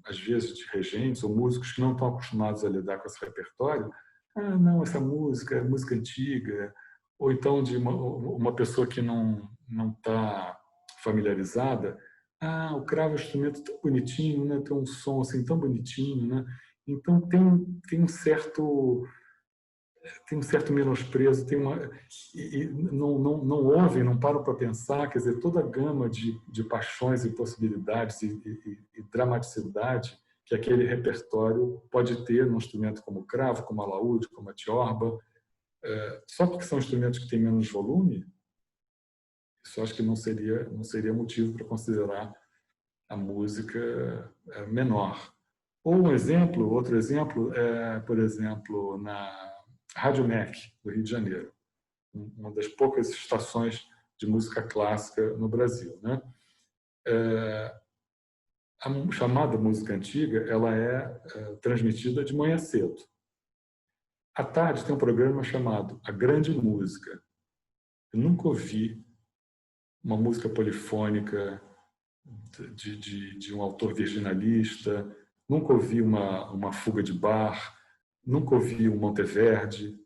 às vezes, de regentes ou músicos que não estão acostumados a lidar com esse repertório. Ah, não, essa música é música antiga. Ou então de uma pessoa que não está familiarizada. Ah, o cravo é um instrumento tão bonitinho, né? Tem um som assim tão bonitinho, né? Então tem um certo menosprezo, e não ouvem, não param para pensar, quer dizer, toda a gama de paixões e possibilidades e dramaticidade que aquele repertório pode ter num instrumento como o cravo, como a alaúde, como a tiorba. Só porque são instrumentos que têm menos volume, isso acho que não seria motivo para considerar a música menor. Ou outro exemplo, por exemplo, na Rádio MEC, do Rio de Janeiro, uma das poucas estações de música clássica no Brasil, né? A chamada música antiga, ela é transmitida de manhã cedo. À tarde tem um programa chamado A Grande Música. Eu nunca ouvi uma música polifônica de um autor virginalista, nunca ouvi uma fuga de Bach, nunca ouvi um Monteverdi.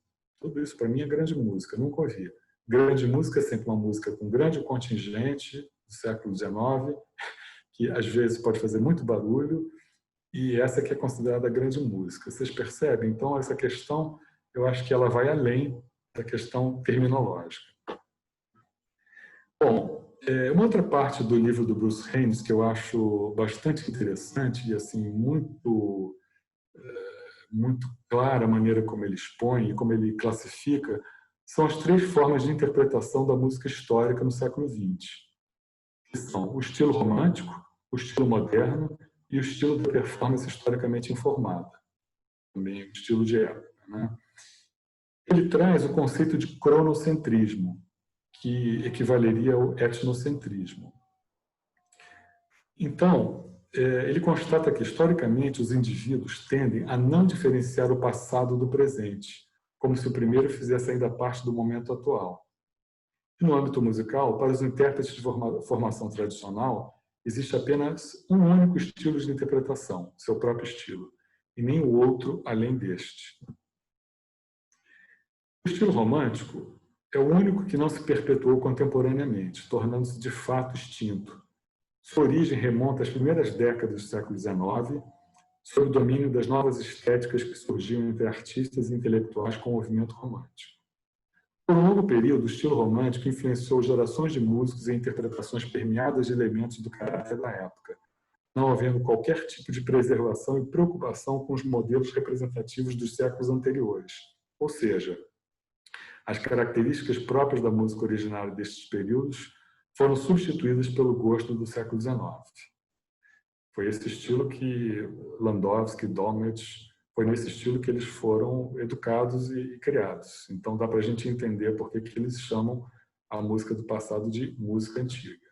Tudo isso, para mim, é grande música, nunca ouvi. Grande música é sempre uma música com grande contingente do século XIX, que às vezes pode fazer muito barulho, e essa que é considerada grande música. Vocês percebem? Então, essa questão, eu acho que ela vai além da questão terminológica. Bom, uma outra parte do livro do Bruce Haynes que eu acho bastante interessante e assim muito clara a maneira como ele expõe e como ele classifica são as 3 formas de interpretação da música histórica no século XX, que são o estilo romântico, o estilo moderno e o estilo da performance historicamente informada, também o estilo de época, né? Ele traz o conceito de cronocentrismo, que equivaleria ao etnocentrismo. Então, ele constata que, historicamente, os indivíduos tendem a não diferenciar o passado do presente, como se o primeiro fizesse ainda parte do momento atual. E no âmbito musical, para os intérpretes de formação tradicional, existe apenas um único estilo de interpretação, seu próprio estilo, e nem o outro além deste. O estilo romântico é o único que não se perpetuou contemporaneamente, tornando-se de fato extinto. Sua origem remonta às primeiras décadas do século XIX, sob o domínio das novas estéticas que surgiam entre artistas e intelectuais com o movimento romântico. Por um longo período, o estilo romântico influenciou gerações de músicos e interpretações permeadas de elementos do caráter da época, não havendo qualquer tipo de preservação e preocupação com os modelos representativos dos séculos anteriores, ou seja, as características próprias da música originária destes períodos foram substituídas pelo gosto do século XIX. Foi esse estilo que Landowski, Dolmetsch, foi nesse estilo que eles foram educados e criados. Então dá para a gente entender por que eles chamam a música do passado de música antiga.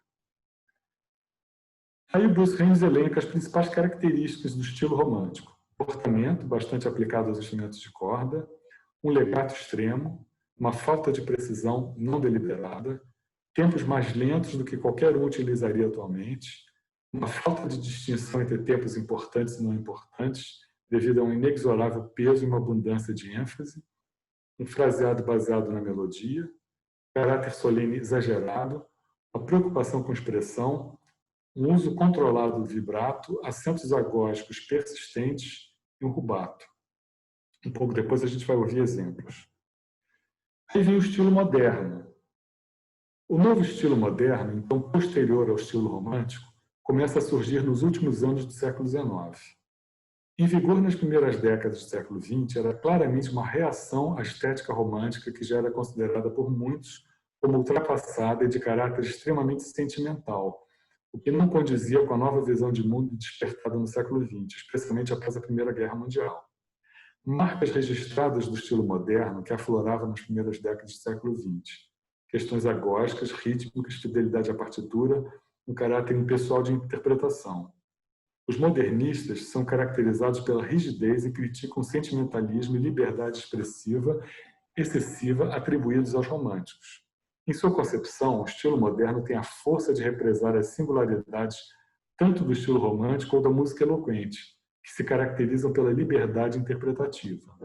Aí o Bruce Haynes elenca as principais características do estilo romântico: comportamento bastante aplicado aos instrumentos de corda, um legato extremo, uma falta de precisão não deliberada, tempos mais lentos do que qualquer um utilizaria atualmente, uma falta de distinção entre tempos importantes e não importantes, devido a um inexorável peso e uma abundância de ênfase, um fraseado baseado na melodia, caráter solene exagerado, uma preocupação com expressão, um uso controlado do vibrato, acentos agógicos persistentes e um rubato. Um pouco depois a gente vai ouvir exemplos. Aí vem o estilo moderno. O novo estilo moderno, então posterior ao estilo romântico, começa a surgir nos últimos anos do século XIX. Em vigor nas primeiras décadas do século XX, era claramente uma reação à estética romântica que já era considerada por muitos como ultrapassada e de caráter extremamente sentimental, o que não condizia com a nova visão de mundo despertada no século XX, especialmente após a Primeira Guerra Mundial. Marcas registradas do estilo moderno que aflorava nas primeiras décadas do século XX. Questões agógicas, rítmicas, fidelidade à partitura, um caráter impessoal de interpretação. Os modernistas são caracterizados pela rigidez e criticam o sentimentalismo e liberdade expressiva excessiva atribuídos aos românticos. Em sua concepção, o estilo moderno tem a força de represar as singularidades tanto do estilo romântico ou da música eloquente, que se caracterizam pela liberdade interpretativa.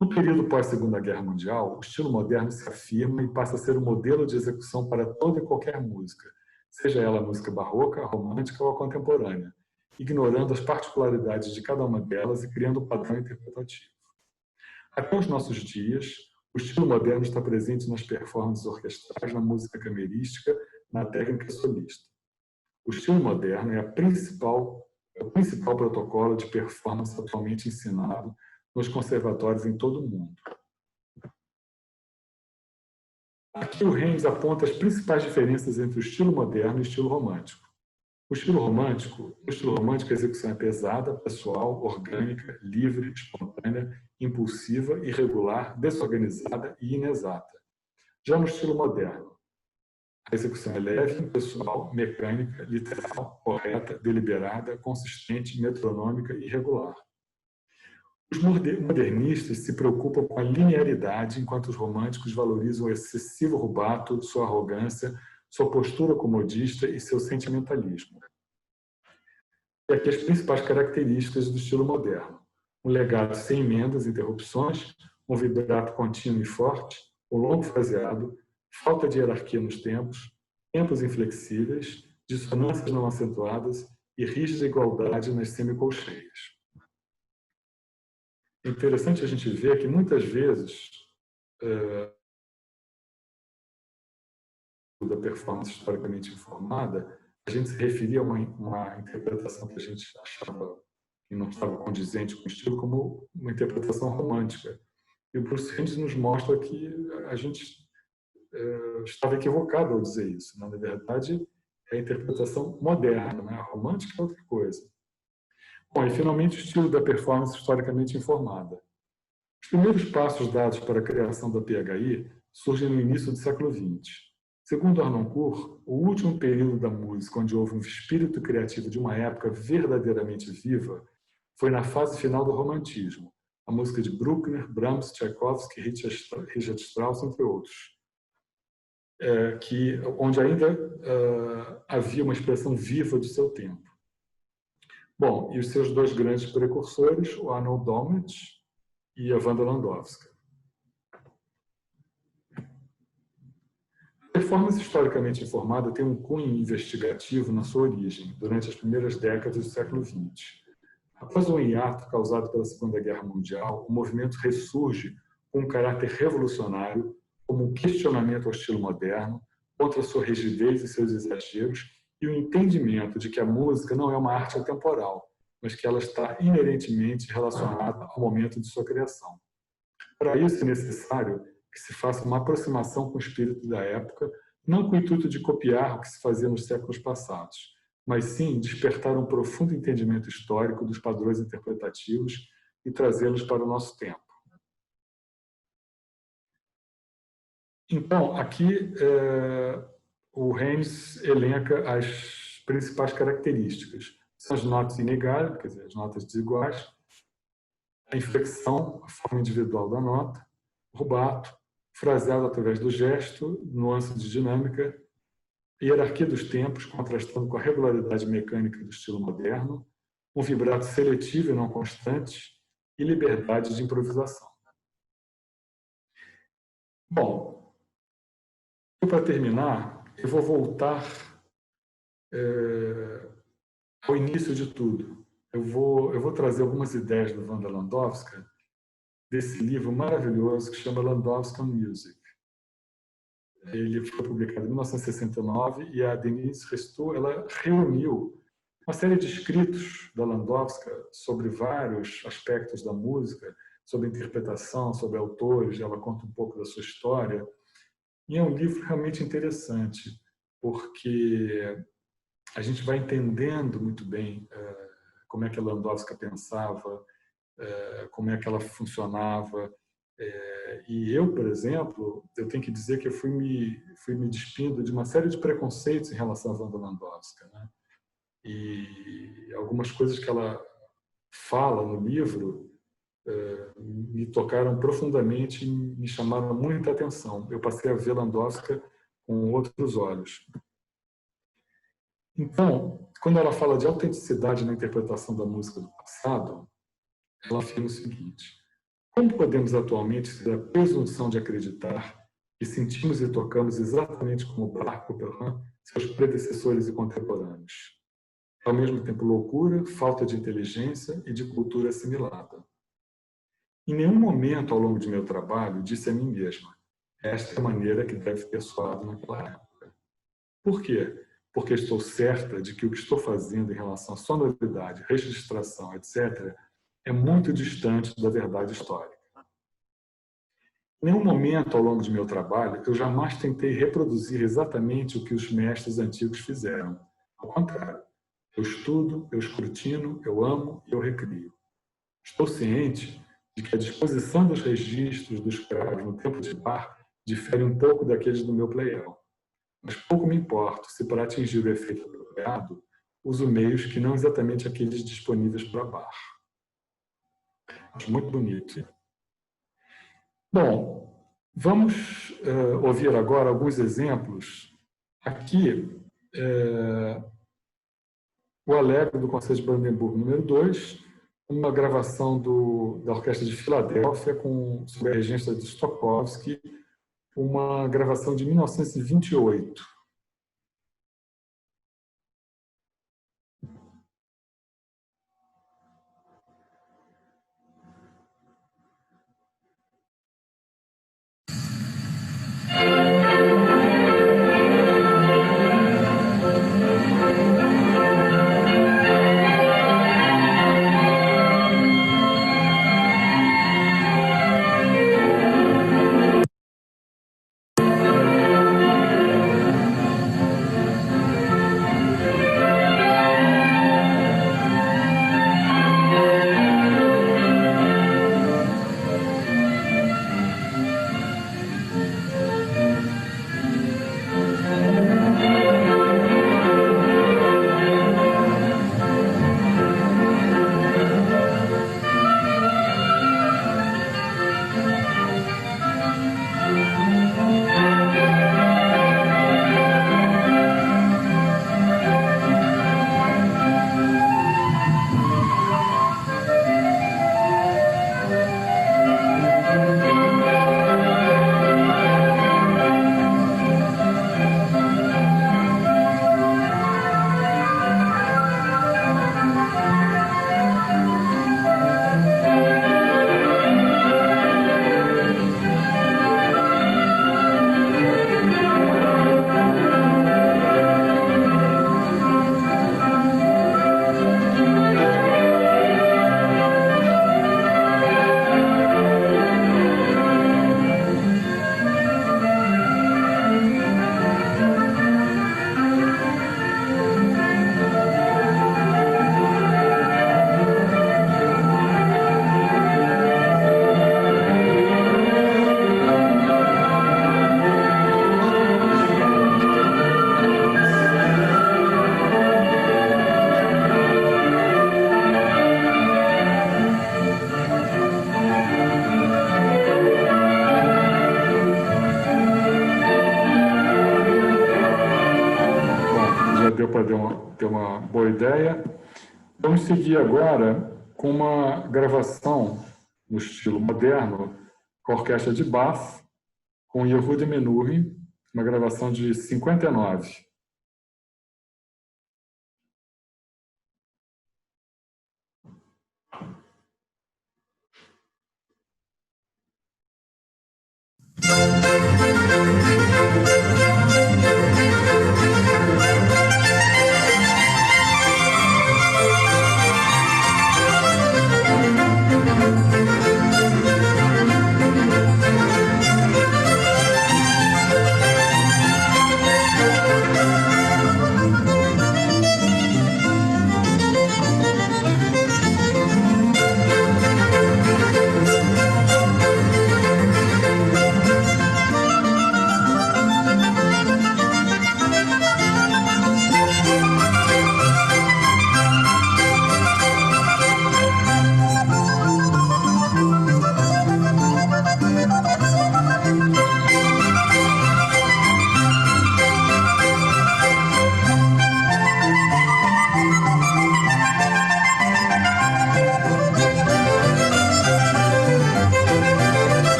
No período pós-Segunda Guerra Mundial, o estilo moderno se afirma e passa a ser o modelo de execução para toda e qualquer música, seja ela música barroca, romântica ou contemporânea, ignorando as particularidades de cada uma delas e criando um padrão interpretativo. Até os nossos dias, o estilo moderno está presente nas performances orquestrais, na música camerística, na técnica solista. O estilo moderno é o principal protocolo de performance atualmente ensinado nos conservatórios em todo o mundo. Aqui o Reins aponta as principais diferenças entre o estilo moderno e o estilo romântico. No estilo romântico, a execução é pesada, pessoal, orgânica, livre, espontânea, impulsiva, irregular, desorganizada e inexata. Já no estilo moderno, a execução é leve, impessoal, mecânica, literal, correta, deliberada, consistente, metronômica e regular. Os modernistas se preocupam com a linearidade, enquanto os românticos valorizam o excessivo rubato, sua arrogância, sua postura comodista e seu sentimentalismo. E aqui as principais características do estilo moderno: um legado sem emendas, interrupções, um vibrato contínuo e forte, um longo fraseado, falta de hierarquia nos tempos, tempos inflexíveis, dissonâncias não acentuadas e rígida igualdade nas semicolcheias. É interessante a gente ver que muitas vezes da performance historicamente informada, a gente se referia a uma interpretação que a gente achava que não estava condizente com o estilo como uma interpretação romântica. E o Bruce Reins nos mostra que a gente estava equivocado ao dizer isso. Na verdade, é a interpretação moderna, né? A romântica é outra coisa. Bom, e finalmente o estilo da performance historicamente informada. Os primeiros passos dados para a criação da PHI surgem no início do século XX. Segundo Harnoncourt, o último período da música onde houve um espírito criativo de uma época verdadeiramente viva foi na fase final do romantismo, a música de Bruckner, Brahms, Tchaikovsky, Richard Strauss, entre outros, onde ainda havia uma expressão viva do seu tempo. Bom, e os seus dois grandes precursores, o Arnold Dolmetsch e a Wanda Landowska. A performance historicamente informada tem um cunho investigativo na sua origem, durante as primeiras décadas do século XX. Após um hiato causado pela Segunda Guerra Mundial, o movimento ressurge com um caráter revolucionário, como um questionamento ao estilo moderno, contra sua rigidez e seus exageros, e o entendimento de que a música não é uma arte atemporal, mas que ela está inerentemente relacionada ao momento de sua criação. Para isso é necessário que se faça uma aproximação com o espírito da época, não com o intuito de copiar o que se fazia nos séculos passados, mas sim despertar um profundo entendimento histórico dos padrões interpretativos e trazê-los para o nosso tempo. Então, aqui o Reins elenca as principais características. São as notas inegáveis, quer dizer, as notas desiguais, a inflexão, a forma individual da nota, o rubato, fraseado através do gesto, nuance de dinâmica, hierarquia dos tempos, contrastando com a regularidade mecânica do estilo moderno, um vibrato seletivo e não constante, e liberdade de improvisação. Bom, para terminar, eu vou voltar ao início de tudo. Eu vou trazer algumas ideias do Wanda Landowska, desse livro maravilhoso que chama Landowska on Music. Ele foi publicado em 1969 e a Denise Restou, ela reuniu uma série de escritos da Landowska sobre vários aspectos da música, sobre interpretação, sobre autores, ela conta um pouco da sua história. E é um livro realmente interessante, porque a gente vai entendendo muito bem como é que a Landowska pensava, como é que ela funcionava. E eu, por exemplo, eu tenho que dizer que eu fui me despindo de uma série de preconceitos em relação à Wanda Landowska, né? E algumas coisas que ela fala no livro me tocaram profundamente e me chamaram muita atenção. Eu passei a ver Landowska com outros olhos. Então, quando ela fala de autenticidade na interpretação da música do passado, ela afirma o seguinte: como podemos atualmente ter a presunção de acreditar que sentimos e tocamos exatamente como Bach, Couperin, seus predecessores e contemporâneos? Ao mesmo tempo, loucura, falta de inteligência e de cultura assimilada. Em nenhum momento ao longo de meu trabalho disse a mim mesma: esta é a maneira que deve ter soado naquela época. Por quê? Porque estou certa de que o que estou fazendo em relação à sonoridade, registração, etc., é muito distante da verdade histórica. Em nenhum momento ao longo de meu trabalho eu jamais tentei reproduzir exatamente o que os mestres antigos fizeram. Ao contrário, eu estudo, eu escrutino, eu amo e eu recrio. Estou ciente de que a disposição dos registros dos cravos no tempo de Bach difere um pouco daqueles do meu playel. Mas pouco me importo se, para atingir o efeito apropriado, uso meios que não exatamente aqueles disponíveis para Bach. Acho muito bonito. Bom, vamos ouvir agora alguns exemplos. Aqui, o Allegro do Concerto de Brandenburgo número 2, uma gravação da Orquestra de Filadélfia sob a regência de Stokowski, uma gravação de 1928. Deu para ter uma boa ideia. Vamos seguir agora com uma gravação no estilo moderno com a Orquestra de Bath, com Yehudi Menuhin, uma gravação de 59.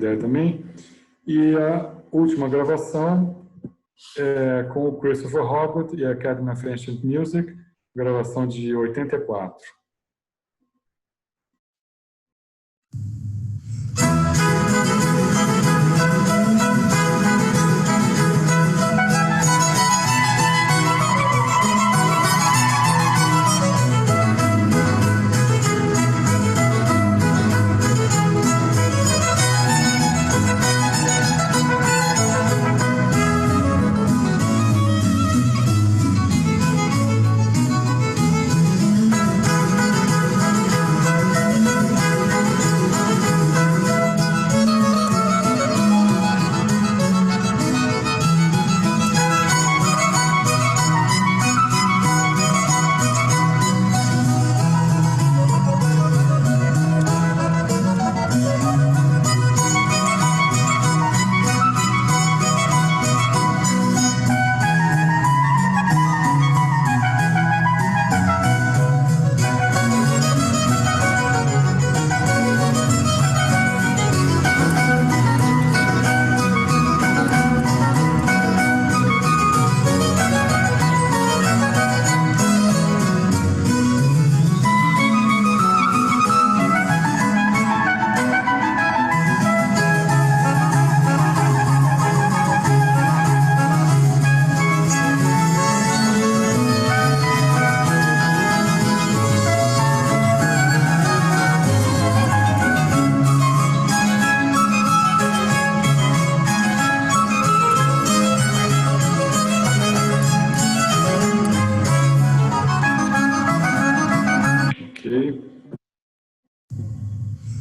ideia também. E a última gravação é com o Christopher Hogwood e a Academy of Ancient Music, gravação de 84.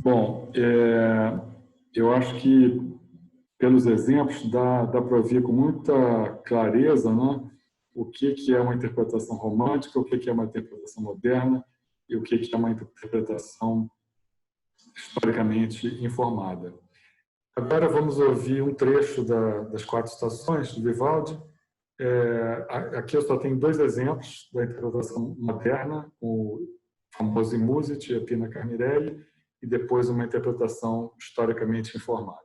Bom, eu acho que, pelos exemplos, dá para ver com muita clareza, né, o que é uma interpretação romântica, o que é uma interpretação moderna e o que é uma interpretação historicamente informada. Agora vamos ouvir um trecho das 4 estações do Vivaldi. Aqui eu só tenho 2 exemplos da interpretação moderna, o famoso Musicet, a Pina Carmirelli, e depois uma interpretação historicamente informada.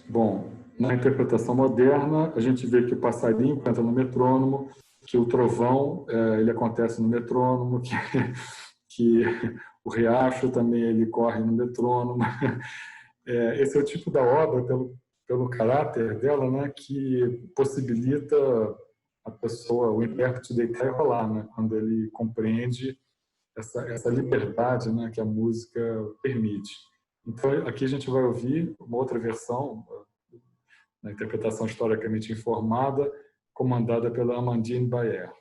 Bom, na interpretação moderna, a gente vê que o passarinho canta no metrônomo, que o trovão ele acontece no metrônomo, que o riacho também ele corre no metrônomo. Esse é o tipo da obra, pelo caráter dela, né, que possibilita a pessoa, o intérprete, deitar e rolar, né, quando ele compreende essa liberdade, né, que a música permite. Então, aqui a gente vai ouvir uma outra versão, na interpretação historicamente informada, comandada pela Amandine Bayer.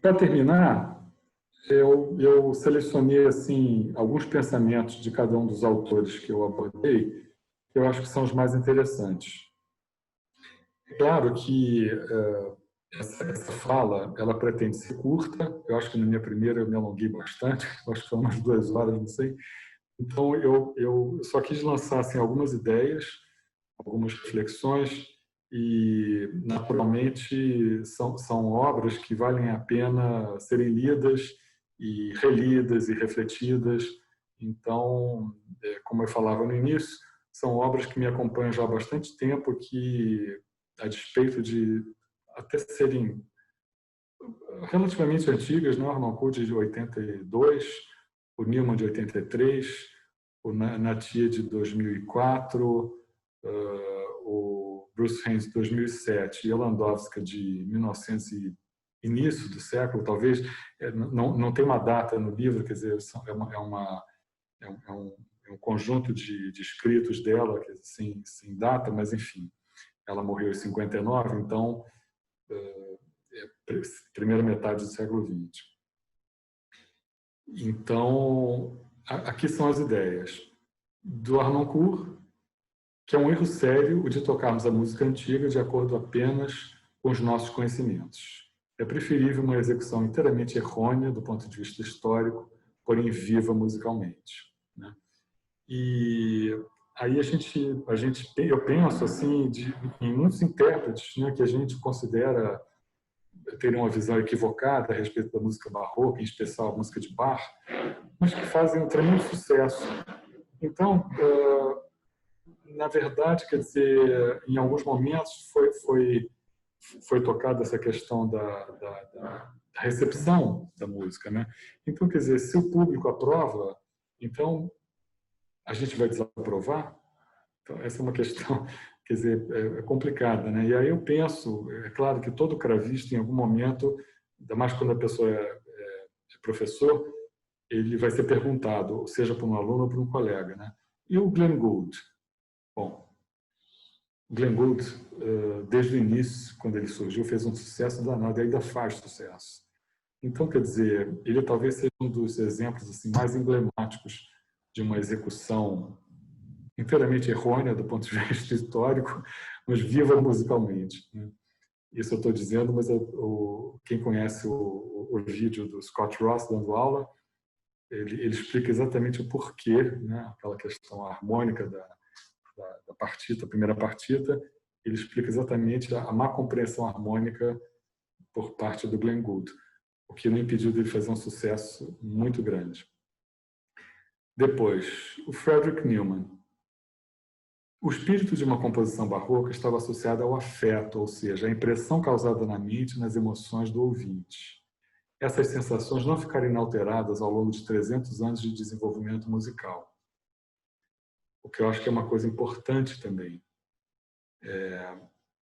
Para terminar, eu selecionei assim alguns pensamentos de cada um dos autores que eu abordei, que eu acho que são os mais interessantes. É claro que essa fala, ela pretende ser curta. Eu acho que na minha primeira eu me alonguei bastante, acho que foi umas 2 horas, não sei. Então eu só quis lançar assim algumas ideias, algumas reflexões, e naturalmente são obras que valem a pena serem lidas e relidas e refletidas. Então, como eu falava no início, são obras que me acompanham já há bastante tempo, que, a despeito de até serem relativamente antigas, né? O Harnoncourt de 82, o Newman de 83, o Natia de 2004, o Bruce Haynes de 2007 e a Landowska de 1900 e início do século, talvez, não tem uma data no livro, quer dizer, é um conjunto de escritos dela, sem data, mas enfim, ela morreu em 59, então primeira metade do século XX. Então, aqui são as ideias do Harnoncourt, que é um erro sério o de tocarmos a música antiga de acordo apenas com os nossos conhecimentos. É preferível uma execução inteiramente errônea do ponto de vista histórico, porém viva musicalmente, né? E aí eu penso assim em muitos intérpretes, né, que a gente considera terem uma visão equivocada a respeito da música barroca, em especial a música de Bach, mas que fazem um tremendo sucesso. Então, na verdade, quer dizer, em alguns momentos foi tocada essa questão da recepção da música, né? Então, quer dizer, se o público aprova, Então, a gente vai desaprovar? Então, essa é uma questão, quer dizer, é complicada, né? E aí eu penso, é claro que todo cravista, em algum momento, ainda mais quando a pessoa é professor, ele vai ser perguntado, seja por um aluno ou por um colega, né? E o Glenn Gould? Bom, o Glenn Gould, desde o início, quando ele surgiu, fez um sucesso danado e ainda faz sucesso. Então, quer dizer, ele talvez seja um dos exemplos assim, mais emblemáticos de uma execução inteiramente errônea do ponto de vista histórico, mas viva musicalmente, né? Isso eu estou dizendo, mas quem conhece o vídeo do Scott Ross dando aula, ele explica exatamente o porquê, né? Aquela questão harmônica da partita, a primeira partita, ele explica exatamente a má compreensão harmônica por parte do Glenn Gould, o que não impediu dele fazer um sucesso muito grande. Depois, o Frederick Newman. O espírito de uma composição barroca estava associado ao afeto, ou seja, à impressão causada na mente e nas emoções do ouvinte. Essas sensações não ficaram inalteradas ao longo de 300 anos de desenvolvimento musical. O que eu acho que é uma coisa importante também.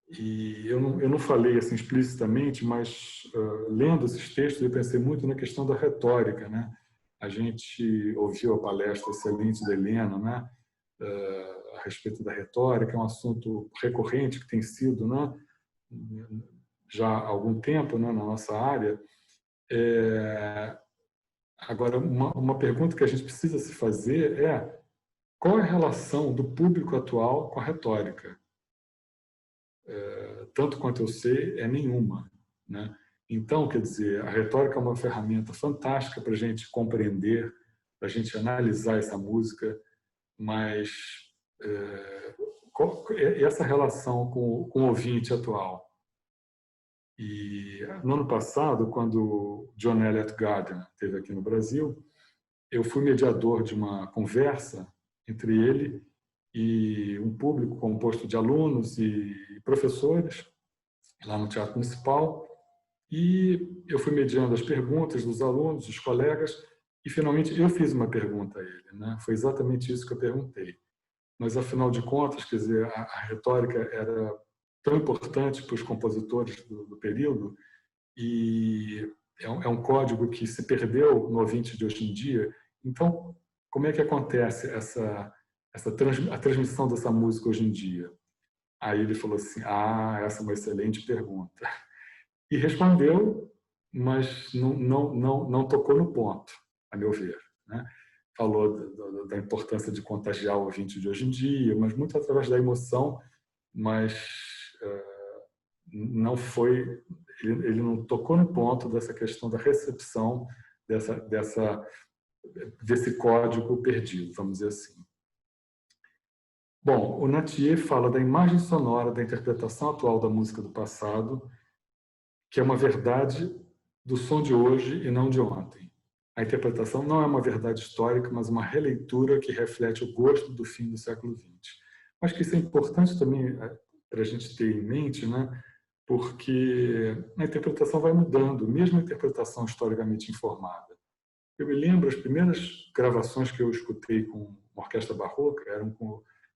E eu não falei assim explicitamente, mas lendo esses textos eu pensei muito na questão da retórica, né? A gente ouviu a palestra excelente da Helena, né? A respeito da retórica, é um assunto recorrente que tem sido, né? Já há algum tempo, né? Na nossa área. Agora, uma pergunta que a gente precisa se fazer é: qual é a relação do público atual com a retórica? Tanto quanto eu sei, é nenhuma, né? Então, quer dizer, a retórica é uma ferramenta fantástica para a gente compreender, para a gente analisar essa música, mas essa relação com o ouvinte atual. E no ano passado, quando John Eliot Gardiner esteve aqui no Brasil, eu fui mediador de uma conversa entre ele e um público composto de alunos e professores lá no Teatro Municipal, e eu fui mediando as perguntas dos alunos, dos colegas, e finalmente eu fiz uma pergunta a ele, né? Foi exatamente isso que eu perguntei. Mas, afinal de contas, quer dizer, a retórica era tão importante para os compositores do período, e é um código que se perdeu no ouvinte de hoje em dia. Então, como é que acontece a transmissão dessa música hoje em dia? Aí ele falou assim: essa é uma excelente pergunta. E respondeu, mas não tocou no ponto, a meu ver, né? Falou da importância de contagiar o ouvinte de hoje em dia, mas muito através da emoção, mas não foi, ele não tocou no ponto dessa questão da recepção desse código perdido, vamos dizer assim. Bom, o Nattier fala da imagem sonora da interpretação atual da música do passado, que é uma verdade do som de hoje e não de ontem. A interpretação não é uma verdade histórica, mas uma releitura que reflete o gosto do fim do século XX. Acho que isso é importante também para a gente ter em mente, né? Porque a interpretação vai mudando, mesmo a interpretação historicamente informada. Eu me lembro, as primeiras gravações que eu escutei com uma orquestra barroca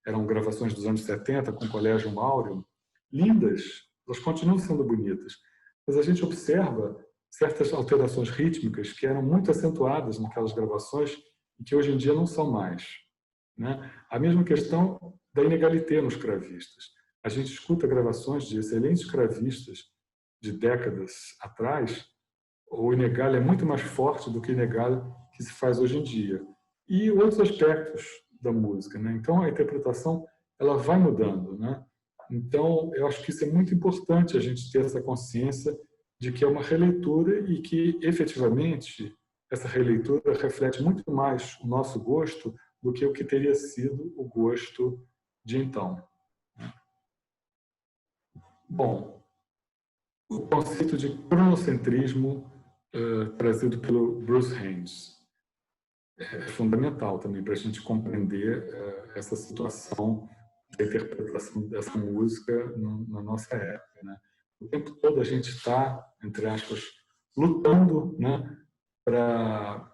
eram gravações dos anos 70, com o Colégio Áureo, lindas, elas continuam sendo bonitas, mas a gente observa certas alterações rítmicas que eram muito acentuadas naquelas gravações e que hoje em dia não são mais, né? A mesma questão da inégalité nos cravistas. A gente escuta gravações de excelentes cravistas de décadas atrás, o inegal é muito mais forte do que o inegal que se faz hoje em dia. E outros aspectos da música, né? Então, a interpretação ela vai mudando, né? Então, eu acho que isso é muito importante, a gente ter essa consciência de que é uma releitura e que, efetivamente, essa releitura reflete muito mais o nosso gosto do que o que teria sido o gosto de então. Bom, o conceito de cronocentrismo trazido pelo Bruce Haynes é fundamental também para a gente compreender essa situação da interpretação dessa música na nossa época, né? O tempo todo a gente está, entre aspas, lutando, né, para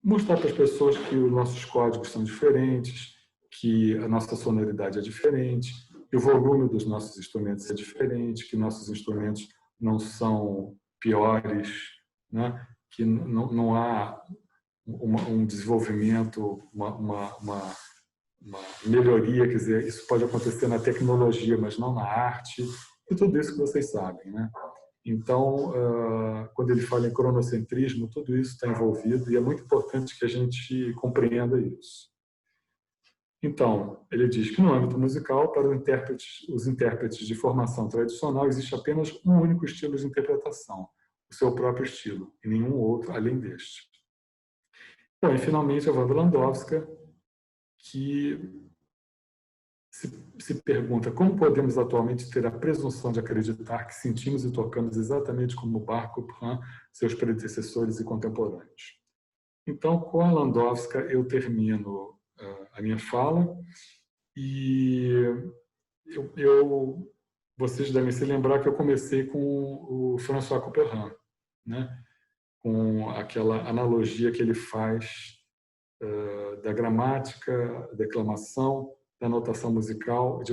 mostrar para as pessoas que os nossos códigos são diferentes, que a nossa sonoridade é diferente, que o volume dos nossos instrumentos é diferente, que nossos instrumentos não são piores, né? Que não há um desenvolvimento, uma melhoria, quer dizer, isso pode acontecer na tecnologia, mas não na arte, e tudo isso que vocês sabem, né? Então, quando ele fala em cronocentrismo, tudo isso está envolvido e é muito importante que a gente compreenda isso. Então, ele diz que no âmbito musical, para os intérpretes de formação tradicional, existe apenas um único estilo de interpretação, o seu próprio estilo, e nenhum outro além deste. Bom, e finalmente a Wanda Landowska, que se pergunta como podemos atualmente ter a presunção de acreditar que sentimos e tocamos exatamente como Bach, Chopin, seus predecessores e contemporâneos. Então, com a Landowska, eu termino a minha fala e vocês devem se lembrar que eu comecei com o François Couperin, né? Com aquela analogia que ele faz da gramática, declamação, da notação musical,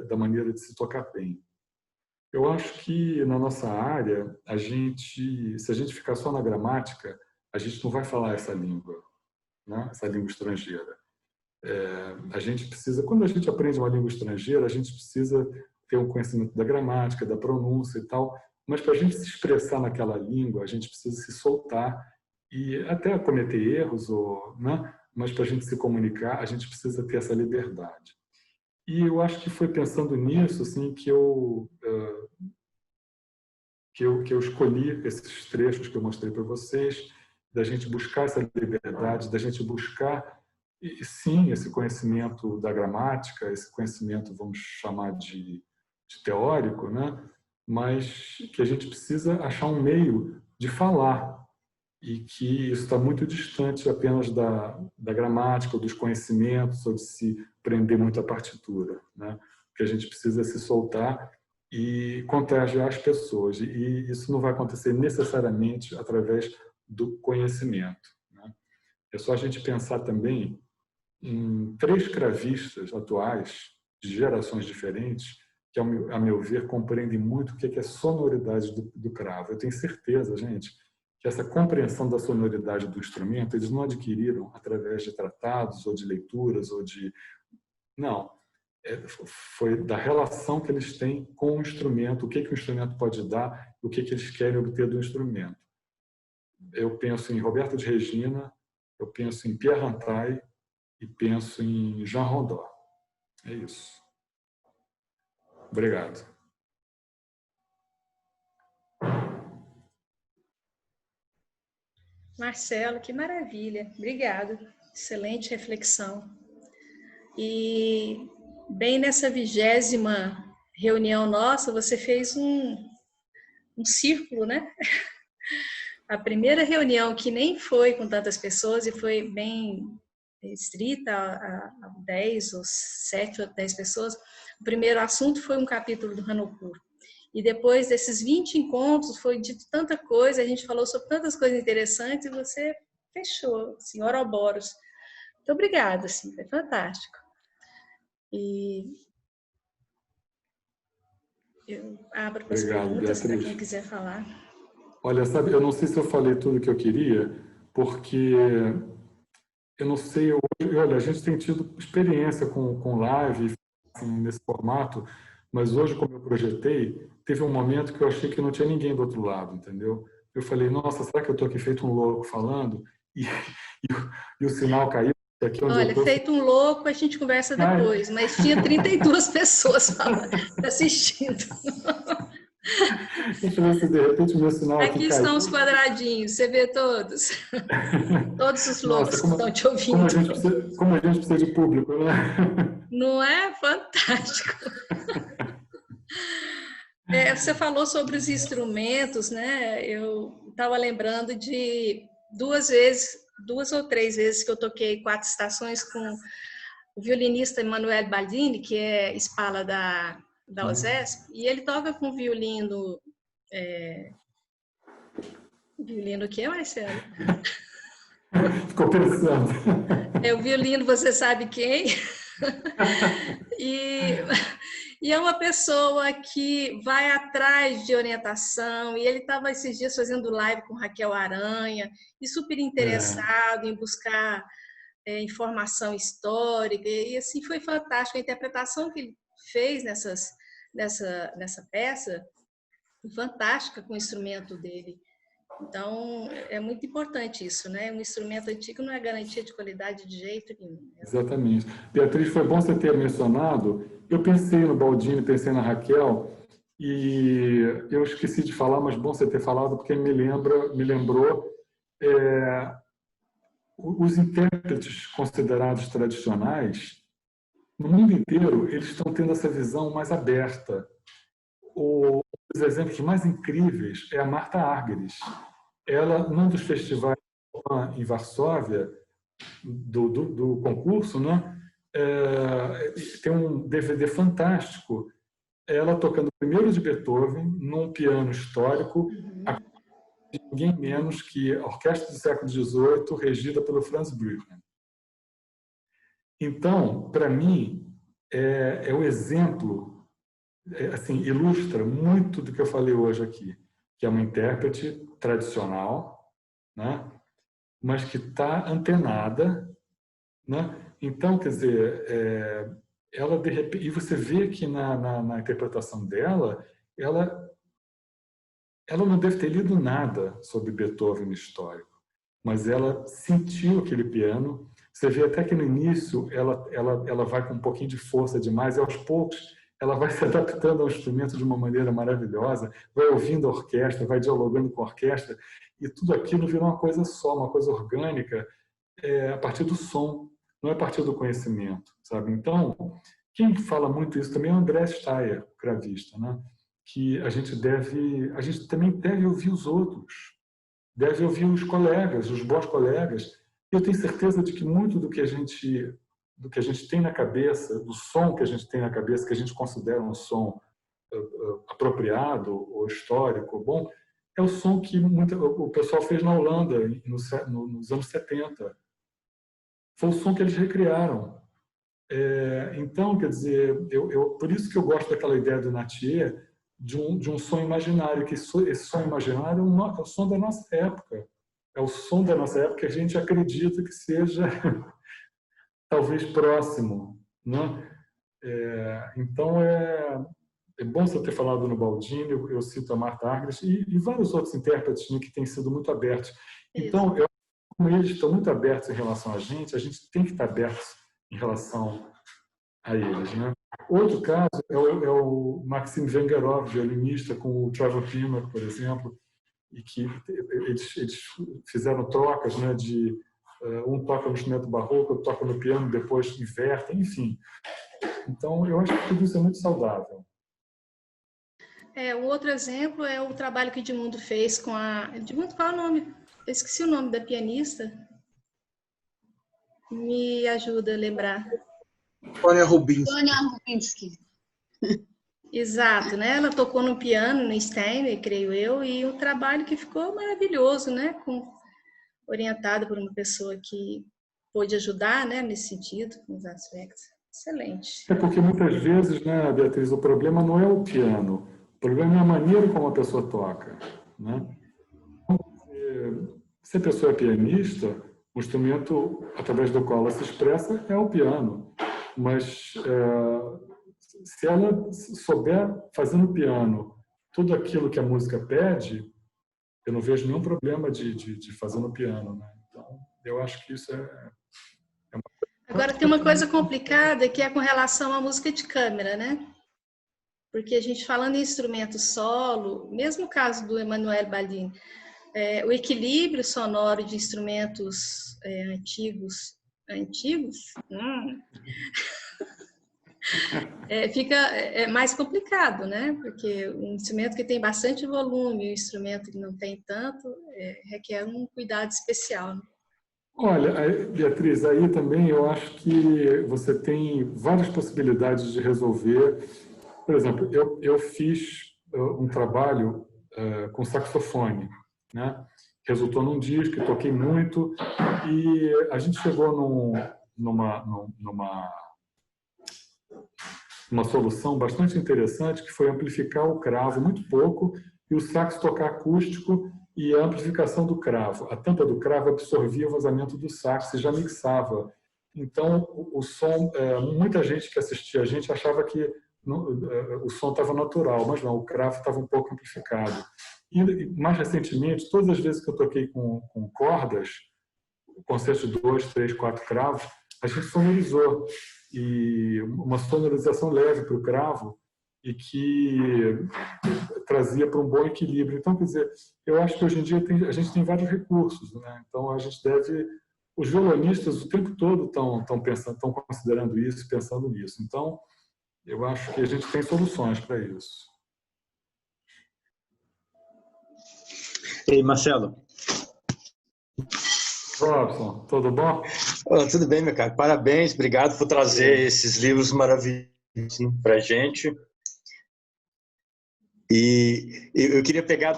da maneira de se tocar bem. Eu acho que na nossa área, se a gente ficar só na gramática, a gente não vai falar essa língua, né? Essa língua estrangeira. A gente precisa, quando a gente aprende uma língua estrangeira, a gente precisa ter um conhecimento da gramática, da pronúncia e tal, mas para a gente se expressar naquela língua, a gente precisa se soltar e até cometer erros, né? Mas para a gente se comunicar, a gente precisa ter essa liberdade. E eu acho que foi pensando nisso assim, que eu escolhi esses trechos que eu mostrei para vocês, da gente buscar essa liberdade, da gente buscar, sim, esse conhecimento da gramática, esse conhecimento, vamos chamar de teórico, né? Mas que a gente precisa achar um meio de falar, e que isso está muito distante apenas da gramática, ou dos conhecimentos, ou de se prender muito à partitura, né? Que a gente precisa se soltar e contagiar as pessoas, e isso não vai acontecer necessariamente através do conhecimento, né? É só a gente pensar também em 3 cravistas atuais, de gerações diferentes, que, a meu ver, compreendem muito o que é a sonoridade do cravo. Eu tenho certeza, gente, que essa compreensão da sonoridade do instrumento eles não adquiriram através de tratados ou de leituras ou de... Não, foi da relação que eles têm com o instrumento, o que o instrumento pode dar, o que eles querem obter do instrumento. Eu penso em Roberto de Regina, eu penso em Pierre Rantaille e penso em Jean Rondot. É isso. Obrigado. Marcelo, que maravilha. Obrigada. Excelente reflexão. E bem nessa 20ª reunião nossa, você fez um círculo, né? A primeira reunião que nem foi com tantas pessoas e foi bem restrita a 10 ou 7 ou 10 pessoas, o primeiro assunto foi um capítulo do Hanokura. E depois desses 20 encontros, foi dito tanta coisa, a gente falou sobre tantas coisas interessantes e você fechou, assim, Ouroboros. Muito obrigada, assim, foi fantástico. E eu abro para as perguntas, para quem quiser falar. Olha, sabe, eu não sei se eu falei tudo o que eu queria, porque eu não sei, olha, a gente tem tido experiência com live assim, nesse formato, mas hoje, como eu projetei, teve um momento que eu achei que não tinha ninguém do outro lado, entendeu? Eu falei, nossa, será que eu estou aqui feito um louco falando? E o sinal caiu. Aqui onde olha, feito um louco, a gente conversa depois, mas tinha 32 pessoas assistindo. Eu falei assim, de repente, meu sinal aqui estão caiu. os quadradinhos, você vê todos. Todos os loucos que estão te ouvindo. Como a gente precisa de público, né? Não é? Fantástico. Você falou sobre os instrumentos, né? Eu estava lembrando de 2 ou 3 vezes que eu toquei 4 estações com o violinista Emanuele Baldini, que é espala da USESP, e ele toca com violino... Violino o que, Marcelo? Ficou pensando. É o violino, você sabe quem? E é uma pessoa que vai atrás de orientação, e ele estava esses dias fazendo live com Raquel Aranha, e super interessado em buscar informação histórica, e assim foi fantástico a interpretação que ele fez nessa peça, fantástica com o instrumento dele. Então, é muito importante isso, né? Um instrumento antigo não é garantia de qualidade de jeito nenhum. Exatamente. Beatriz, foi bom você ter mencionado. Eu pensei no Baldini, pensei na Raquel, e eu esqueci de falar, mas bom você ter falado, porque me lembrou os intérpretes considerados tradicionais, no mundo inteiro, eles estão tendo essa visão mais aberta. Um dos exemplos mais incríveis é a Marta Argerich. Ela, num dos festivais em Varsóvia, do concurso, né? Tem um DVD fantástico, ela tocando o primeiro de Beethoven, num piano histórico, ninguém menos que a Orquestra do Século XVIII, regida pelo Franz Brüggen. Então, para mim, é o exemplo, assim, ilustra muito do que eu falei hoje aqui, que é uma intérprete tradicional, né? Mas que está antenada, né? Então, quer dizer, ela de repente, e você vê que na interpretação dela, ela não deve ter lido nada sobre Beethoven histórico, mas ela sentiu aquele piano. Você vê até que no início ela vai com um pouquinho de força demais, e aos poucos ela vai se adaptando ao instrumento de uma maneira maravilhosa, vai ouvindo a orquestra, vai dialogando com a orquestra, e tudo aquilo vira uma coisa só, uma coisa orgânica, a partir do som, não é a partir do conhecimento, sabe? Então, quem fala muito isso também é o André Steyer, cravista, né? Que a gente também deve ouvir os outros, deve ouvir os colegas, os bons colegas. Eu tenho certeza de que muito do que a gente tem na cabeça, do som que a gente tem na cabeça, que a gente considera um som apropriado ou histórico, bom, é o som que o pessoal fez na Holanda nos anos 70. Foi o som que eles recriaram. Então, quer dizer, por isso que eu gosto daquela ideia do Nattier de um som imaginário, que esse som imaginário é o som da nossa época. É o som da nossa época que a gente acredita que seja talvez próximo, né? Então, é bom você ter falado no Baldini, eu cito a Marta Argerich e vários outros intérpretes, né, que têm sido muito abertos. Então, como eles estão muito abertos em relação a gente tem que estar abertos em relação a eles, né? Outro caso é o Maxim Vengerov, violinista, com o Trevor Plymouth, por exemplo, e que eles fizeram trocas, né, de um toca no instrumento barroco, outro toca no piano, depois invertem, enfim. Então, eu acho que tudo isso é muito saudável. Um outro exemplo é o trabalho que Edmundo fez com a... Edmundo, qual é o nome? Eu esqueci o nome da pianista. Me ajuda a lembrar. Sonia Rubinski. Sonia Rubinski. Exato, né? Ela tocou no piano, no Steinway, creio eu, e um trabalho que ficou maravilhoso, né? Orientado por uma pessoa que pôde ajudar, né? Nesse sentido, nos aspectos. Excelente. É porque muitas vezes, né, Beatriz, o problema não é o piano, o problema é a maneira como a pessoa toca, né? Se a pessoa é pianista, o instrumento através do qual ela se expressa é o piano, mas se ela souber fazer no piano tudo aquilo que a música pede, eu não vejo nenhum problema de fazer no piano, né? Então, eu acho que isso Agora, tem uma coisa complicada que é com relação à música de câmara, né? Porque a gente falando em instrumento solo, mesmo o caso do Emanuele Baldini, o equilíbrio sonoro de instrumentos antigos, fica mais complicado, né? Porque um instrumento que tem bastante volume, um instrumento que não tem tanto, requer um cuidado especial, né? Olha, Beatriz, aí também eu acho que você tem várias possibilidades de resolver. Por exemplo, eu fiz um trabalho com saxofone, né? resultou num disco, toquei muito, e a gente chegou numa solução bastante interessante, que foi amplificar o cravo muito pouco e o sax tocar acústico e a amplificação do cravo. A tampa do cravo absorvia o vazamento do sax e já mixava. Então, o som, muita gente que assistia a gente achava que o som estava natural, mas não, o cravo estava um pouco amplificado. E, mais recentemente, todas as vezes que eu toquei com cordas, concerto de 2, 3, 4 cravos, a gente sonorizou. E uma sonorização leve para o cravo e que trazia para um bom equilíbrio. Então, quer dizer, eu acho que hoje em dia a gente tem vários recursos, né? Então, a gente deve... Os violonistas o tempo todo estão considerando isso, pensando nisso. Então, eu acho que a gente tem soluções para isso. Ei, Marcelo. Robson, tudo bom? Olá, tudo bem, meu cara. Parabéns, obrigado por trazer esses livros maravilhosos para a gente. E eu queria pegar,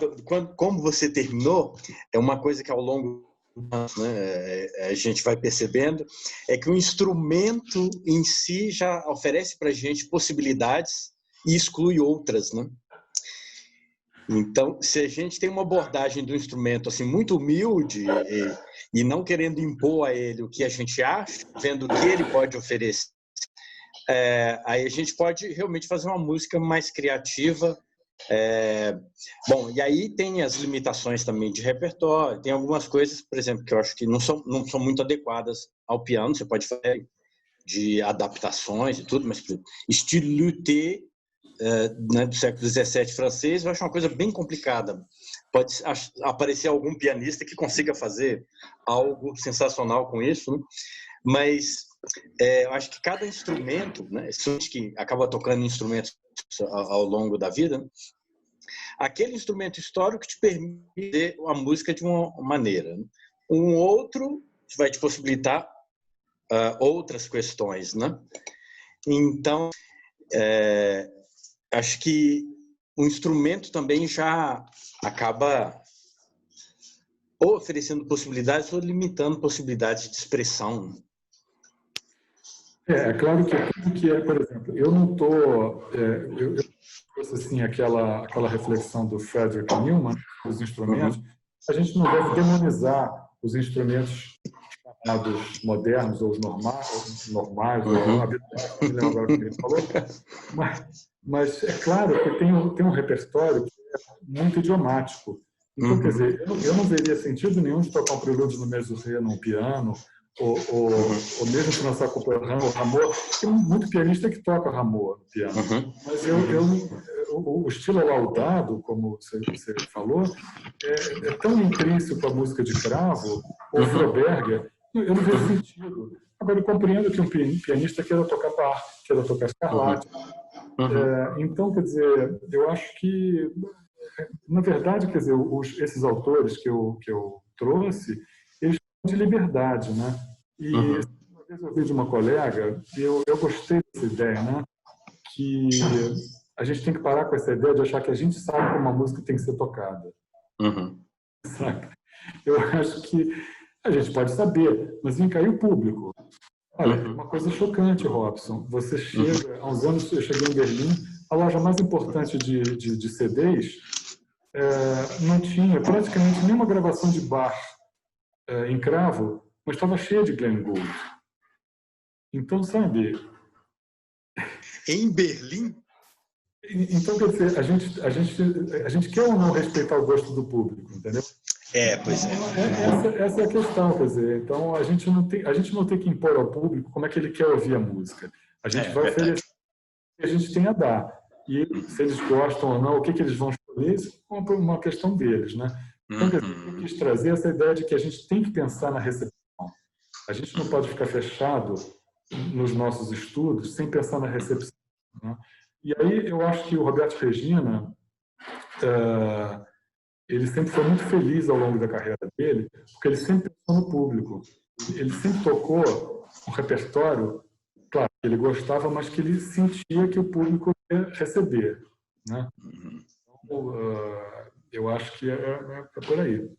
como você terminou, é uma coisa que ao longo do ano, né, a gente vai percebendo, é que o instrumento em si já oferece para a gente possibilidades e exclui outras, né? Então, se a gente tem uma abordagem do instrumento assim muito humilde e não querendo impor a ele o que a gente acha, vendo o que ele pode oferecer, aí a gente pode realmente fazer uma música mais criativa. Bom, e aí tem as limitações também de repertório, tem algumas coisas, por exemplo, que eu acho que não são muito adequadas ao piano. Você pode fazer de adaptações e tudo, mas estilo luté, né, do século XVII francês, eu acho uma coisa bem complicada. Pode aparecer algum pianista que consiga fazer algo sensacional com isso, né? Mas eu acho que cada instrumento, né, que acaba tocando instrumentos ao longo da vida, né, aquele instrumento histórico te permite fazer a música de uma maneira, né? Um outro vai te possibilitar outras questões, né? Então, acho que o instrumento também já acaba ou oferecendo possibilidades ou limitando possibilidades de expressão. É claro que tudo que por exemplo, eu não estou... eu trouxe assim, aquela reflexão do Frederick Newman, dos instrumentos. A gente não deve demonizar os instrumentos chamados modernos ou os normais, ou não me lembro agora o que ele falou, mas é claro que tem um repertório que é muito idiomático. Então, quer dizer, eu não veria sentido nenhum de tocar um prelúdio no mesurré num piano, ou mesmo se lançar com o Rameau. Tem muito pianista que toca Rameau no piano. Mas o estilo laudado, como você falou, é tão intrínseco à música de cravo, ou Froberger, eu não vejo sentido. Agora, eu compreendo que um pianista queira tocar Bach, queira tocar Scarlatti. Então, quer dizer, eu acho que, na verdade, quer dizer, esses autores que eu trouxe, eles falam de liberdade, né? E uma vez eu ouvi de uma colega, e eu gostei dessa ideia, né? Que a gente tem que parar com essa ideia de achar que a gente sabe como uma música tem que ser tocada. Sabe? Eu acho que a gente pode saber, mas vem cair o público. Olha, é uma coisa chocante, Robson. Você chega, há uns anos eu cheguei em Berlim, a loja mais importante de CDs não tinha praticamente nenhuma gravação de Bach em cravo, mas estava cheia de Glenn Gould. Então, sabe... Em Berlim? Então, quer dizer, a gente quer ou não respeitar o gosto do público, entendeu? Pois é. Essa é a questão, quer dizer, então a gente não tem que impor ao público como é que ele quer ouvir a música. A gente vai oferecer o que a gente tem a dar. E se eles gostam ou não, o que eles vão escolher, isso é uma questão deles, né? Então, quer dizer, eu quis trazer essa ideia de que a gente tem que pensar na recepção. A gente não pode ficar fechado nos nossos estudos sem pensar na recepção, né? E aí eu acho que o Roberto Regina, ele sempre foi muito feliz ao longo da carreira dele, porque ele sempre pensou no público. Ele sempre tocou um repertório, claro, que ele gostava, mas que ele sentia que o público ia receber, né? Então, eu acho que é por aí.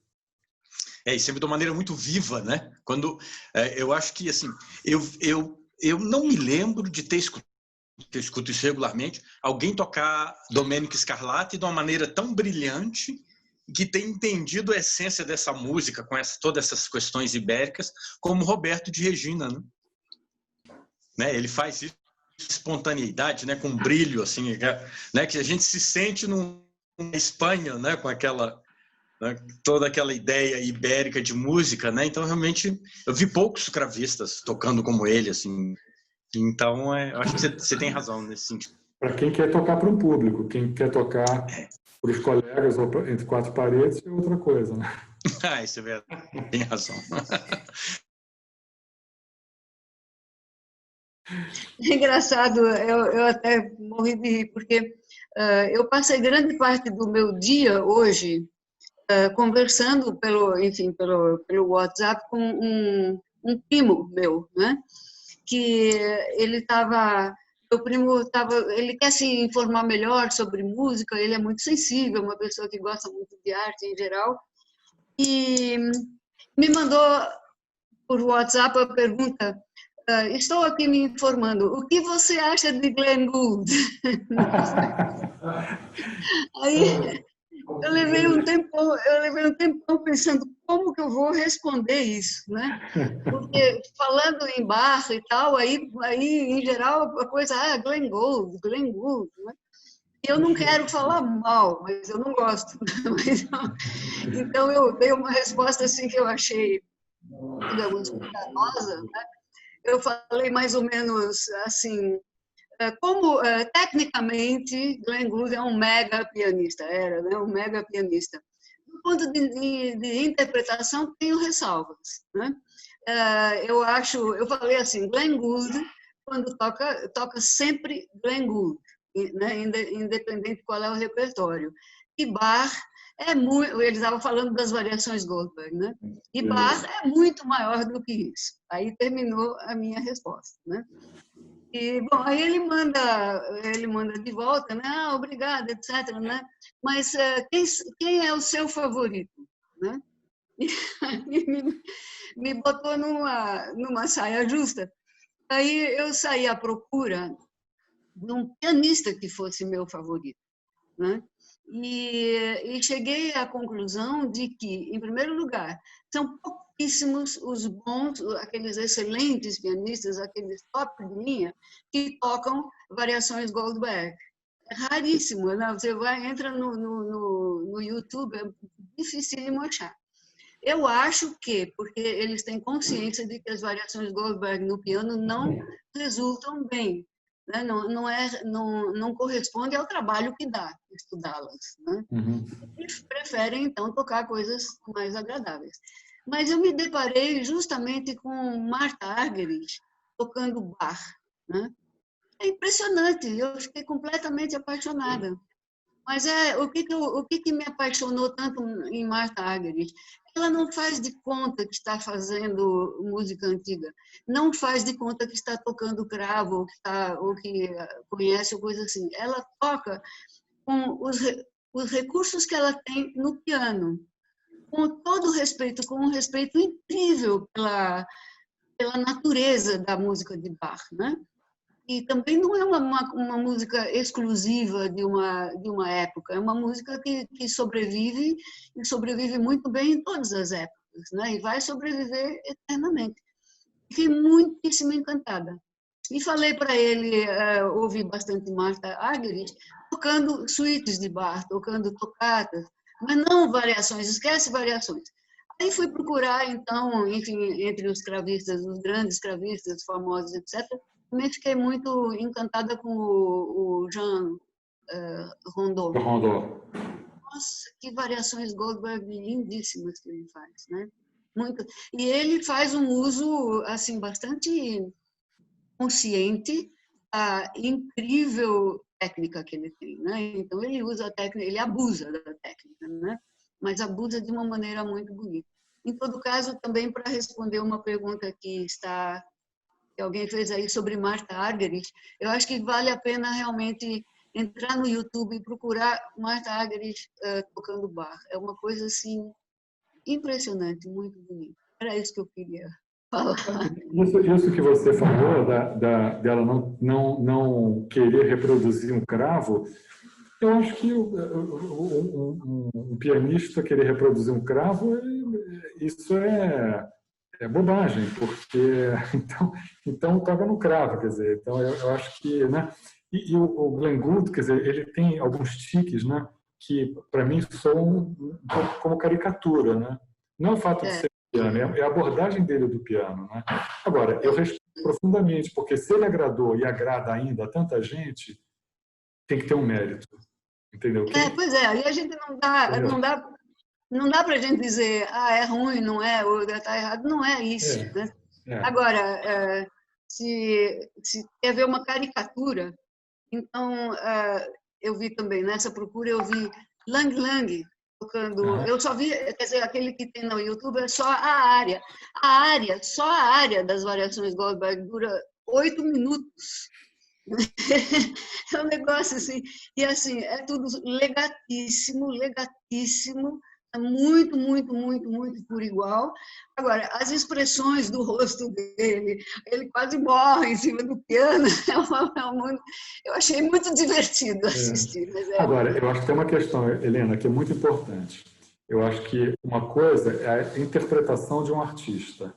e sempre de uma maneira muito viva, né? Quando eu acho que assim, eu não me lembro de ter escutado, que eu escuto isso regularmente, alguém tocar Domenico Scarlatti de uma maneira tão brilhante, que tem entendido a essência dessa música com todas essas questões ibéricas, como Roberto de Regina, né? Ele faz isso com espontaneidade, né? Com brilho, assim, né? Que a gente se sente na Espanha, né? Com aquela, né? Toda aquela ideia ibérica de música, né? Então, realmente, eu vi poucos cravistas tocando como ele, assim. Então, eu acho que você tem razão nesse sentido. Para quem quer tocar para um público, quem quer tocar para os colegas ou entre quatro paredes é outra coisa, né? Isso é verdade, tem razão. É engraçado, eu até morri de rir, porque eu passei grande parte do meu dia hoje conversando pelo WhatsApp com um primo meu, né? Que ele quer se informar melhor sobre música, ele é muito sensível, uma pessoa que gosta muito de arte em geral, e me mandou por WhatsApp a pergunta: estou aqui me informando, o que você acha de Glenn Gould? Aí eu levei um tempão pensando como que eu vou responder isso, né? Porque falando em Bach e tal, aí em geral a coisa, Glenn Gould, né? E eu não quero falar mal, mas eu não gosto. Então eu dei uma resposta assim que eu achei, digamos, cuidadosa, né? Eu falei mais ou menos assim, como tecnicamente Glenn Gould é um mega pianista, né? Um mega pianista. Do ponto de interpretação, tenho ressalvas, né? Eu falei assim, Glenn Gould, quando toca sempre Glenn Gould, né? Independente qual é o repertório. E Bach ele estava falando das variações Goldberg, né? E Bach é muito maior do que isso. Aí terminou a minha resposta, né? E, bom, aí ele manda de volta, né? Obrigada, etc, né? Mas quem é o seu favorito, né? Me botou numa saia justa. Aí eu saí à procura de um pianista que fosse meu favorito, né? E cheguei à conclusão de que, em primeiro lugar, são pouquíssimos os bons, aqueles excelentes pianistas, aqueles top de linha, que tocam variações Goldberg. É raríssimo, né? Você entra no YouTube, é dificílimo achar. Eu acho que, porque eles têm consciência de que as variações Goldberg no piano não resultam bem, né? Não corresponde ao trabalho que dá estudá-las, né? Eles preferem, então, tocar coisas mais agradáveis. Mas eu me deparei justamente com Martha Argerich tocando Bach, né? É impressionante, eu fiquei completamente apaixonada. Mas o que me apaixonou tanto em Martha Argerich? Ela não faz de conta que está fazendo música antiga, não faz de conta que está tocando cravo, ou que conhece ou coisa assim. Ela toca com os recursos que ela tem no piano, com todo o respeito, com um respeito incrível pela natureza da música de Bach, né? E também não é uma música exclusiva de uma época, é uma música que sobrevive, e sobrevive muito bem em todas as épocas, né? E vai sobreviver eternamente. Fiquei muitíssimo encantada. E falei para ele, ouvi bastante Martha Argerich, tocando suítes de Bach, tocando tocatas, mas não variações, esquece variações. Aí fui procurar, então, enfim, entre os cravistas, os grandes cravistas, famosos, etc., também fiquei muito encantada com o Jean Rondeau. Nossa, que variações Goldberg lindíssimas que ele faz, né? Muito. E ele faz um uso assim bastante consciente da incrível técnica que ele tem, né? Então ele usa a técnica, ele abusa da técnica, né? Mas abusa de uma maneira muito bonita. Em todo caso, também para responder uma pergunta que alguém fez aí sobre Martha Argerich, eu acho que vale a pena realmente entrar no YouTube e procurar Martha Argerich tocando Bach. É uma coisa assim impressionante, muito bonito. Era isso que eu queria falar. Isso que você falou, dela não querer reproduzir um cravo, eu acho que um pianista querer reproduzir um cravo, isso é bobagem, porque então toca no cravo, quer dizer, então eu acho que, né? E o Glenn Gould, quer dizer, ele tem alguns tiques, né? Que para mim soam um pouco como caricatura, né? Não o fato de ser piano, é a abordagem dele do piano, né? Agora, eu respeito profundamente, porque se ele agradou e agrada ainda a tanta gente, tem que ter um mérito, entendeu? Pois é, aí a gente não dá para a gente dizer, é ruim, não é, ou está errado, não é isso, né? Agora, se quer ver uma caricatura, então eu vi também, nessa procura eu vi Lang Lang tocando, eu só vi, quer dizer, aquele que tem no YouTube é só só a área das variações Goldberg dura 8 minutos. É um negócio assim, e assim, é tudo legatíssimo, é muito, muito, muito, muito por igual. Agora, as expressões do rosto dele, ele quase morre em cima do piano, eu achei muito divertido assistir. Mas Agora, eu acho que tem uma questão, Helena, que é muito importante. Eu acho que uma coisa é a interpretação de um artista,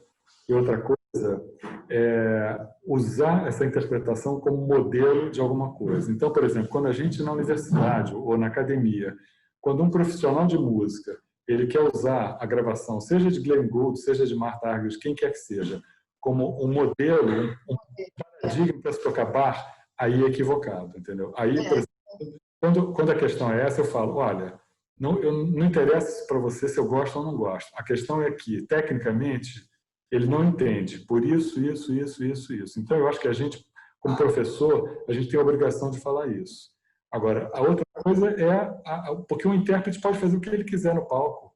e outra coisa é usar essa interpretação como modelo de alguma coisa. Então, por exemplo, quando a gente na universidade ou na academia, quando um profissional de música ele quer usar a gravação, seja de Glenn Gould, seja de Martha Argerich, quem quer que seja, como um modelo, um paradigma para se tocar Bach, aí é equivocado, entendeu? Aí, por exemplo, quando a questão é essa, eu falo, olha, não interessa para você se eu gosto ou não gosto. A questão é que, tecnicamente, ele não entende por isso. Então, eu acho que a gente, como professor, a gente tem a obrigação de falar isso. Agora, a outra coisa porque o intérprete pode fazer o que ele quiser no palco.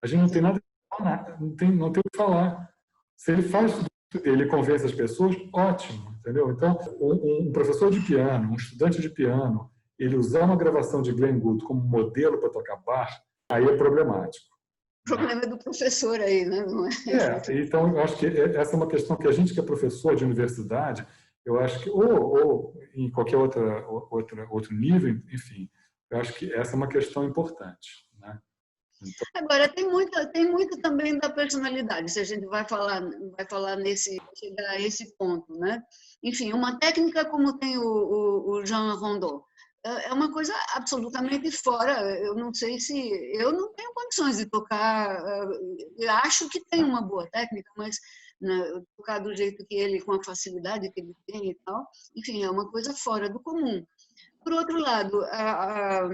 A gente não tem nada a falar, não tem o que falar. Se ele faz tudo dele e convence as pessoas, ótimo, entendeu? Então, um professor de piano, um estudante de piano, ele usar uma gravação de Glenn Gould como modelo para tocar Bach, aí é problemático. O problema é do professor aí, né? Não é? Então, eu acho que essa é uma questão que a gente que é professor de universidade, eu acho que, ou em qualquer outro nível, enfim, eu acho que essa é uma questão importante, né? Então... Agora, tem muito também da personalidade, se a gente vai falar chegar a esse ponto, né? Enfim, uma técnica como tem o Jean Rondeau, é uma coisa absolutamente fora. Eu não sei se... Eu não tenho condições de tocar... Eu acho que tem uma boa técnica, mas tocar do jeito que ele, com a facilidade que ele tem e tal, enfim, é uma coisa fora do comum. Por outro lado, a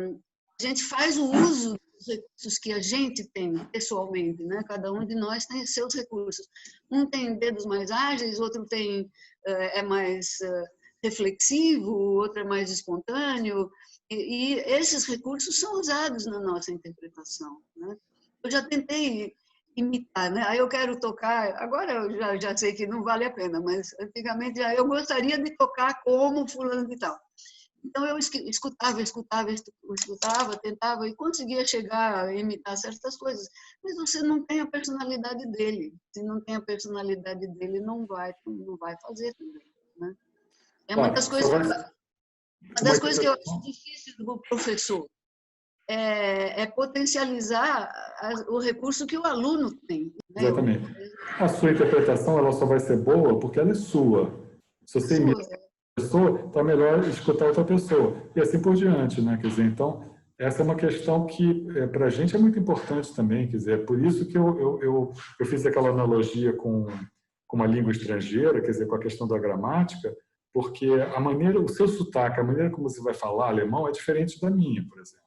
gente faz o uso dos recursos que a gente tem pessoalmente, né? Cada um de nós tem seus recursos. Um tem dedos mais ágeis, outro é mais... reflexivo, o outro é mais espontâneo, e esses recursos são usados na nossa interpretação, né? Eu já tentei imitar, né? Aí eu quero tocar, agora eu já sei que não vale a pena, mas antigamente eu gostaria de tocar como fulano de tal. Então eu escutava, tentava e conseguia chegar a imitar certas coisas, mas você não tem a personalidade dele. Se não tem a personalidade dele, não vai fazer também, né? É uma das coisas que eu acho difícil do professor é potencializar o recurso que o aluno tem. Né? Exatamente. A sua interpretação ela só vai ser boa porque ela é sua. Se você imita a pessoa, então é melhor escutar outra pessoa. E assim por diante, né? Quer dizer, então, essa é uma questão que para a gente é muito importante também. Quer dizer, é por isso que eu fiz aquela analogia com uma língua estrangeira, quer dizer, com a questão da gramática, porque o seu sotaque, a maneira como você vai falar alemão é diferente da minha, por exemplo.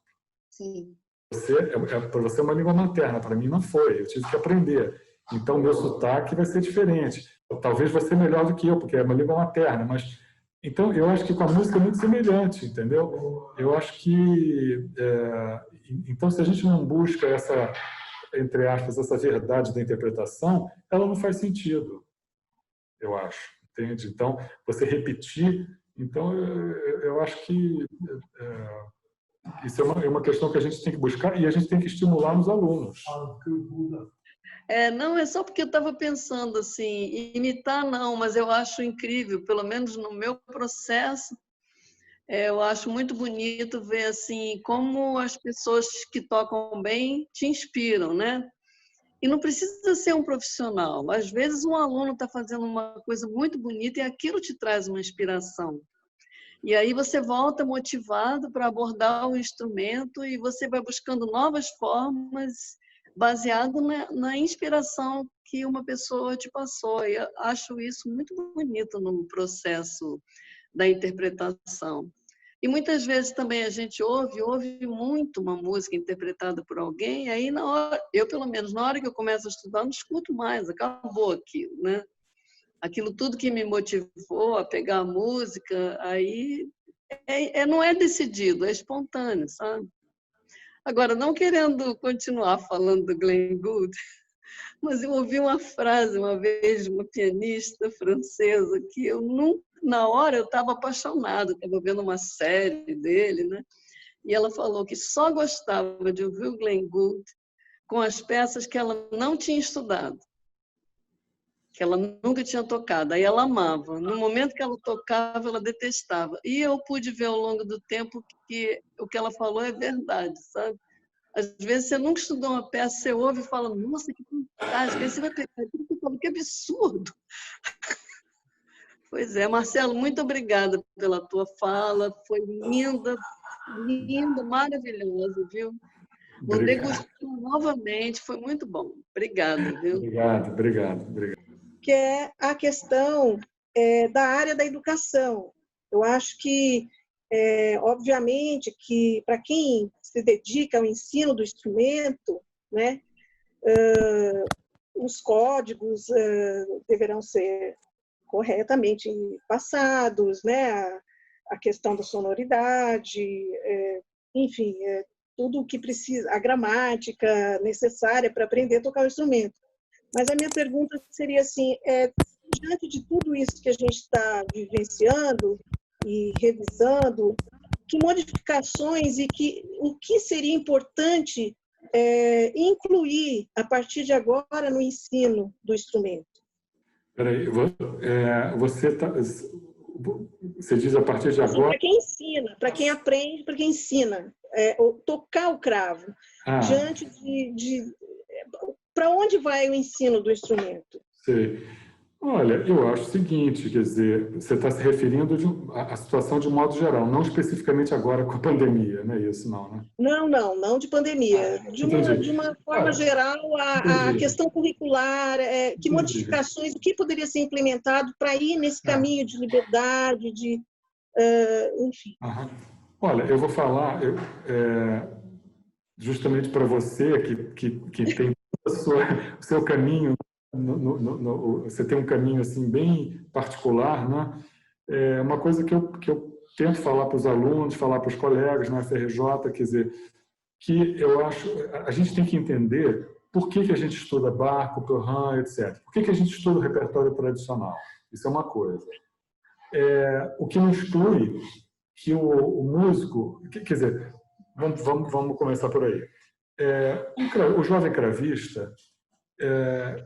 Sim. Para você é uma língua materna, para mim não foi, eu tive que aprender. Então, meu sotaque vai ser diferente. Talvez vai ser melhor do que eu, porque é uma língua materna, mas... Então, eu acho que com a música é muito semelhante, entendeu? Eu acho que... Então, se a gente não busca essa, entre aspas, essa verdade da interpretação, ela não faz sentido, eu acho. Entende? Então, você repetir... Então, eu acho que Isso é uma questão que a gente tem que buscar e a gente tem que estimular nos alunos. Não, é só porque eu estava pensando assim, imitar não, mas eu acho incrível, pelo menos no meu processo, eu acho muito bonito ver assim como as pessoas que tocam bem te inspiram, né? E não precisa ser um profissional. Às vezes um aluno está fazendo uma coisa muito bonita e aquilo te traz uma inspiração. E aí você volta motivado para abordar o instrumento e você vai buscando novas formas baseado na inspiração que uma pessoa te passou. E eu acho isso muito bonito no processo da interpretação. E muitas vezes também a gente ouve muito uma música interpretada por alguém, e aí na hora, eu pelo menos na hora que eu começo a estudar, não escuto mais, acabou aquilo, né? Aquilo tudo que me motivou a pegar a música, aí não é decidido, é espontâneo, sabe? Agora, não querendo continuar falando do Glenn Gould, mas eu ouvi uma frase uma vez de uma pianista francesa que eu nunca, na hora eu estava apaixonada, estava vendo uma série dele, né? E ela falou que só gostava de ouvir o Glenn Gould com as peças que ela não tinha estudado, que ela nunca tinha tocado. Aí ela amava. No momento que ela tocava, ela detestava. E eu pude ver ao longo do tempo que o que ela falou é verdade, sabe? Às vezes você nunca estudou uma peça, você ouve e fala, nossa, que fantástico. Aí você vai pegar aquilo e fala, que absurdo. Pois é, Marcelo, muito obrigada pela tua fala. Foi linda, linda, maravilhosa, viu? Vou degustar novamente, foi muito bom. Obrigada, viu? Obrigado. Que é a questão da área da educação. Eu acho que, obviamente, que para quem se dedica ao ensino do instrumento, né, os códigos deverão ser corretamente passados, né, a questão da sonoridade, enfim, tudo o que precisa, a gramática necessária para aprender a tocar o instrumento. Mas a minha pergunta seria assim, diante de tudo isso que a gente está vivenciando e revisando, que modificações e o que seria importante incluir a partir de agora no ensino do instrumento? Peraí, você diz a partir de agora... Para quem ensina, para quem aprende, para quem ensina, tocar o cravo, diante para onde vai o ensino do instrumento? Sei. Olha, eu acho o seguinte, quer dizer, você está se referindo à situação de modo geral, não especificamente agora com a pandemia, não é isso, não, né? Não de pandemia. De uma forma geral, a questão curricular, que modificações, o que poderia ser implementado para ir nesse caminho de liberdade, enfim. Olha, eu vou falar justamente para você que tem o seu caminho, você tem um caminho assim bem particular, né? Uma coisa que eu tento falar para os alunos, falar para os colegas na FRJ, quer dizer, que eu acho, a gente tem que entender por que a gente estuda Bach, Chopin, etc. Por que a gente estuda o repertório tradicional? Isso é uma coisa. O que não exclui que o músico, quer dizer, vamos começar por aí. O jovem cravista,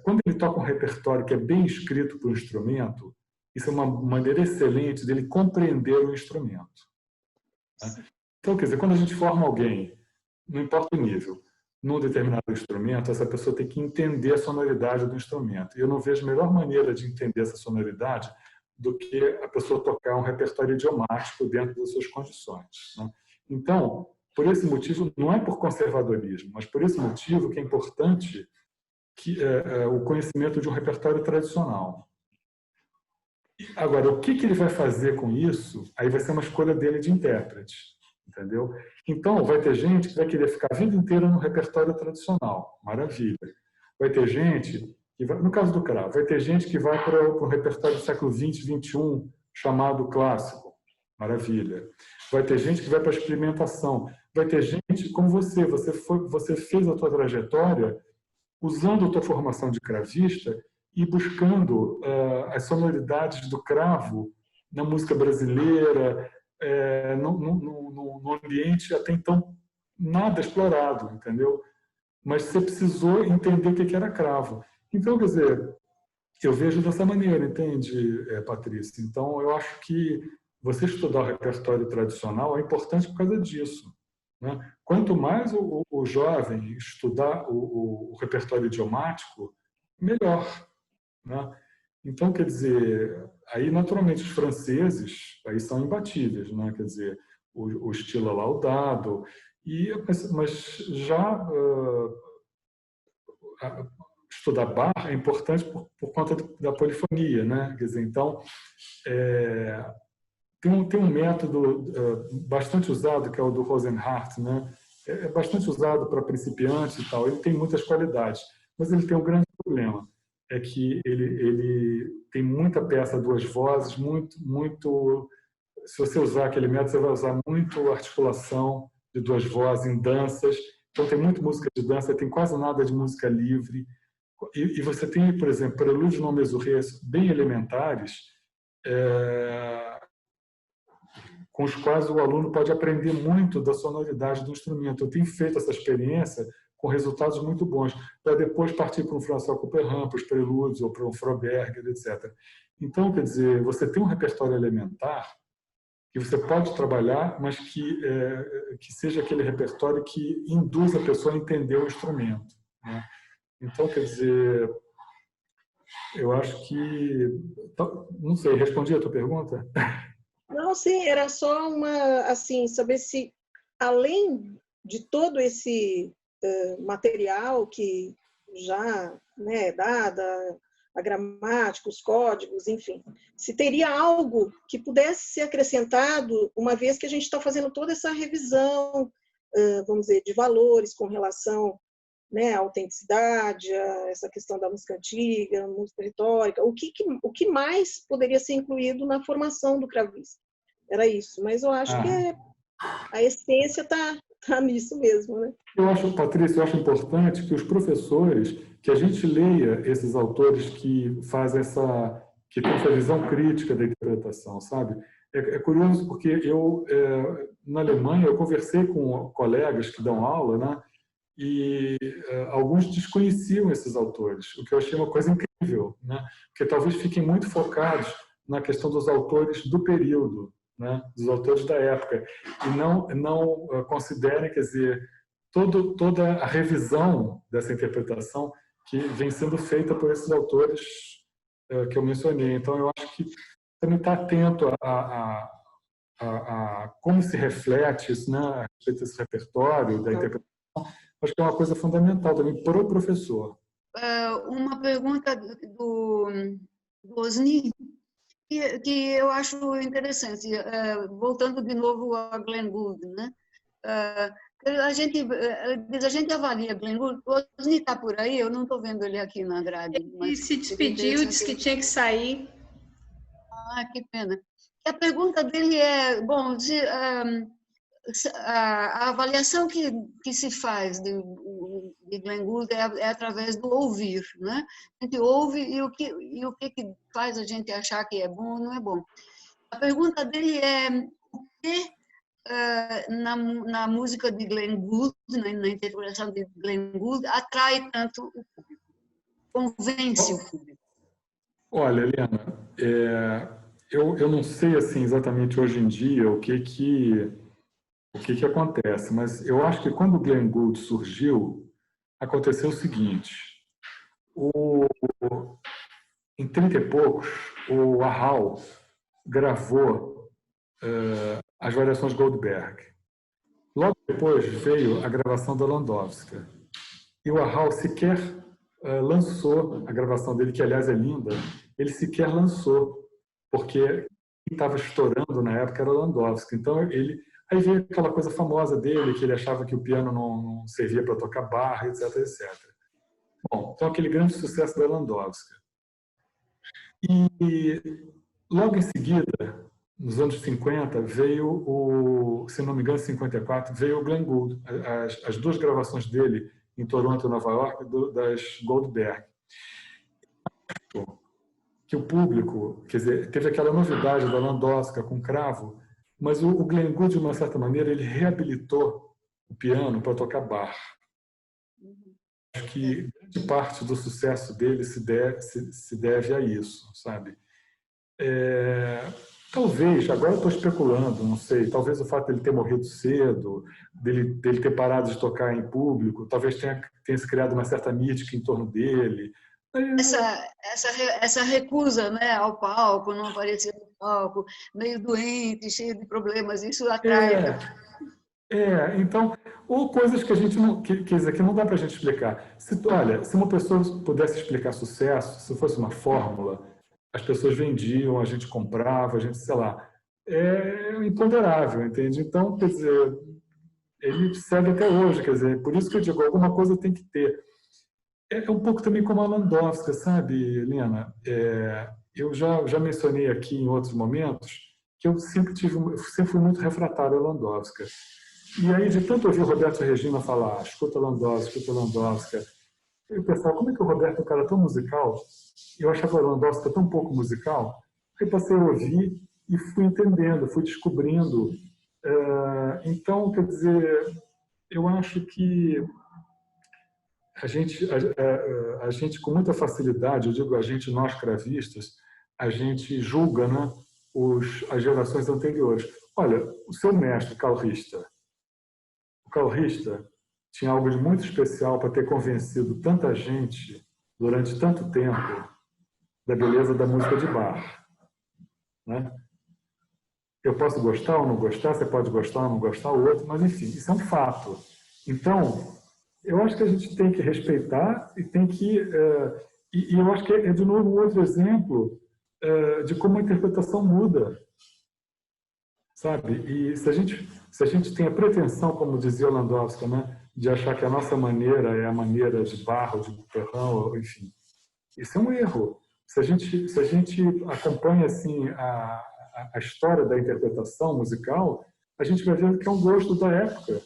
quando ele toca um repertório que é bem escrito para o instrumento, isso é uma maneira excelente dele compreender o instrumento. Então, quer dizer, quando a gente forma alguém, não importa o nível, num determinado instrumento, essa pessoa tem que entender a sonoridade do instrumento. E eu não vejo melhor maneira de entender essa sonoridade do que a pessoa tocar um repertório idiomático dentro das suas condições, né? Então, por esse motivo, não é por conservadorismo, mas por esse motivo que é importante o conhecimento de um repertório tradicional. Agora, o que ele vai fazer com isso, aí vai ser uma escolha dele de intérprete, entendeu? Então, vai ter gente que vai querer ficar a vida inteira no repertório tradicional, maravilha. Vai ter gente, no caso do cravo, vai ter gente que vai para o repertório do século XX, XXI, chamado clássico, maravilha. Vai ter gente que vai para a experimentação. Vai ter gente como você fez a tua trajetória usando a tua formação de cravista e buscando as sonoridades do cravo na música brasileira, num ambiente até então nada explorado, entendeu? Mas você precisou entender o que era cravo. Então, quer dizer, eu vejo dessa maneira, entende, Patrícia? Então, eu acho que você estudar o repertório tradicional é importante por causa disso, né? Quanto mais o jovem estudar o repertório idiomático, melhor, né? Então, quer dizer, aí naturalmente os franceses aí são imbatíveis, né? Quer dizer, o estilo laudado, mas já estudar Bach é importante por conta da polifonia, né? Quer dizer, então tem um método bastante usado que é o do Rosenhardt, né? É bastante usado para principiantes e tal. Ele tem muitas qualidades, mas ele tem um grande problema, é que ele tem muita peça a duas vozes, muito. Se você usar aquele método, você vai usar muito articulação de duas vozes em danças. Então tem muita música de dança, tem quase nada de música livre. E você tem, por exemplo, prelúdios non mesurés bem elementares, com os quais o aluno pode aprender muito da sonoridade do instrumento. Eu tenho feito essa experiência com resultados muito bons, para depois partir para um François Couperin, para os prelúdios, ou para um Froberger, etc. Então, quer dizer, você tem um repertório elementar que você pode trabalhar, mas que seja aquele repertório que induz a pessoa a entender o instrumento, né? Então, quer dizer, eu acho que... Não sei, respondi a tua pergunta? Não, sim, era só assim, saber se, além de todo esse material que já, né, é dado, a gramática, os códigos, enfim, se teria algo que pudesse ser acrescentado, uma vez que a gente está fazendo toda essa revisão, vamos dizer, de valores com relação, né, a autenticidade, essa questão da música antiga, música retórica, o que mais poderia ser incluído na formação do cravista. Era isso, mas eu acho que a essência está nisso mesmo, né? Patrícia, eu acho importante que os professores, que a gente leia esses autores que fazem que tem essa visão crítica da interpretação, sabe? É curioso porque na Alemanha, eu conversei com colegas que dão aula, né? E alguns desconheciam esses autores, o que eu achei uma coisa incrível, né? Porque talvez fiquem muito focados na questão dos autores do período, né? Dos autores da época, e não considerem, quer dizer, toda a revisão dessa interpretação que vem sendo feita por esses autores que eu mencionei. Então, eu acho que também está atento a como se reflete isso, né? A respeito desse repertório, da interpretação. Acho que é uma coisa fundamental também para o professor. Uma pergunta do Osni, que eu acho interessante, voltando de novo a Glenn Gould, né? A gente avalia Glenn Gould. O Osni está por aí? Eu não estou vendo ele aqui na grade. Ele se despediu, disse que tinha que sair. Que pena. A pergunta dele é, bom, a avaliação que se faz de Glenn Gould é através do ouvir, né? A gente ouve e o que faz a gente achar que é bom ou não é bom. A pergunta dele é o que na música de Glenn Gould, na interpretação de Glenn Gould, atrai tanto o público, convence o público. Olha, Helena, eu não sei assim exatamente hoje em dia o que acontece, mas eu acho que quando o Glenn Gould surgiu, aconteceu o seguinte: em 30 e poucos, o Arrau gravou as variações Goldberg. Logo depois veio a gravação da Landowska. E o Arrau sequer lançou a gravação dele, que aliás é linda, ele sequer lançou, porque quem estava estourando na época era Landowska. Então aí veio aquela coisa famosa dele, que ele achava que o piano não servia para tocar barra, etc, etc. Bom, então aquele grande sucesso da Landowska. E logo em seguida, nos anos 50, veio se não me engano, em 54, veio o Glenn Gould, as duas gravações dele em Toronto e Nova York, das Goldberg. Que o público, quer dizer, teve aquela novidade da Landowska com cravo, Mas o Glenn Gould, de uma certa maneira, ele reabilitou o piano para tocar bar. Acho que grande parte do sucesso dele se deve a isso, sabe? Talvez, agora eu estou especulando, não sei, talvez o fato dele ter morrido cedo, dele ter parado de tocar em público, talvez tenha se criado uma certa mítica em torno dele. Essa recusa, né, ao palco, não aparecer no palco, meio doente, cheio de problemas, isso atrai. Então, ou coisas que a gente não, quer dizer, que não dá para a gente explicar. Olha, se uma pessoa pudesse explicar sucesso, se fosse uma fórmula, as pessoas vendiam, a gente comprava, a gente, sei lá, é imponderável, entende? Então, quer dizer, ele segue até hoje, quer dizer, por isso que eu digo, alguma coisa tem que ter. É um pouco também como a Landowska, sabe, Helena? Eu já mencionei aqui em outros momentos que eu sempre fui muito refratário a Landowska. E aí, de tanto ouvir o Roberto e Regina falar, escuta Landowska, e o pessoal, como é que o Roberto é um cara tão musical? Eu achava a Landowska tão pouco musical, aí passei a ouvir e fui entendendo, fui descobrindo. Então, quer dizer, eu acho que a gente com muita facilidade, eu digo a gente, nós cravistas, a gente julga, né, as gerações anteriores. Olha, o seu mestre, o Carl Richter tinha algo de muito especial para ter convencido tanta gente durante tanto tempo da beleza da música de bar, né? Eu posso gostar ou não gostar, você pode gostar ou não gostar, o outro, mas enfim, isso é um fato. Então, eu acho que a gente tem que respeitar e tem que... E eu acho que é, de novo, um outro exemplo de como a interpretação muda, sabe? E se a gente tem a pretensão, como dizia o Landowska, né, de achar que a nossa maneira é a maneira de Bach, de Perrin, enfim, isso é um erro. Se a gente acompanha assim a história da interpretação musical, a gente vai ver que é um gosto da época.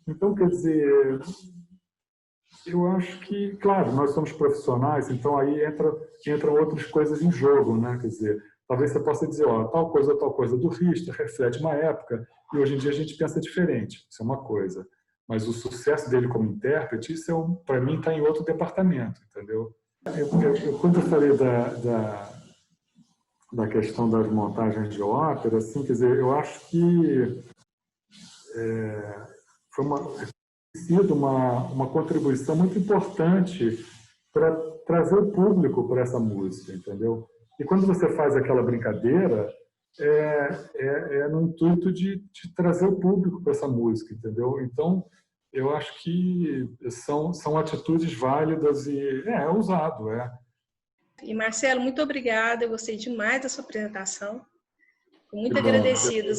Então, quer dizer, eu acho que, claro, nós somos profissionais, então aí entram outras coisas em jogo, né? Quer dizer, talvez você possa dizer, ó, tal coisa do Richter reflete uma época e hoje em dia a gente pensa diferente. Isso é uma coisa. Mas o sucesso dele como intérprete, isso para mim está em outro departamento, entendeu? Quando eu falei da questão das montagens de ópera, assim, quer dizer, eu acho que foi sido uma contribuição muito importante para trazer o público para essa música, entendeu? E quando você faz aquela brincadeira, no intuito de trazer o público para essa música, entendeu? Então, eu acho que são atitudes válidas e é ousado, E Marcelo, muito obrigada, eu gostei demais da sua apresentação. Fico muito agradecida.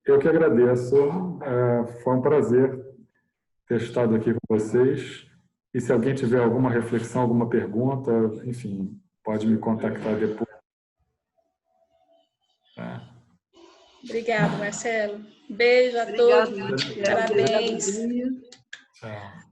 Eu que agradeço. Foi um prazer ter estado aqui com vocês. E se alguém tiver alguma reflexão, alguma pergunta, enfim, pode me contactar depois. Obrigada, Marcelo. Beijo a todos. Parabéns. Tchau.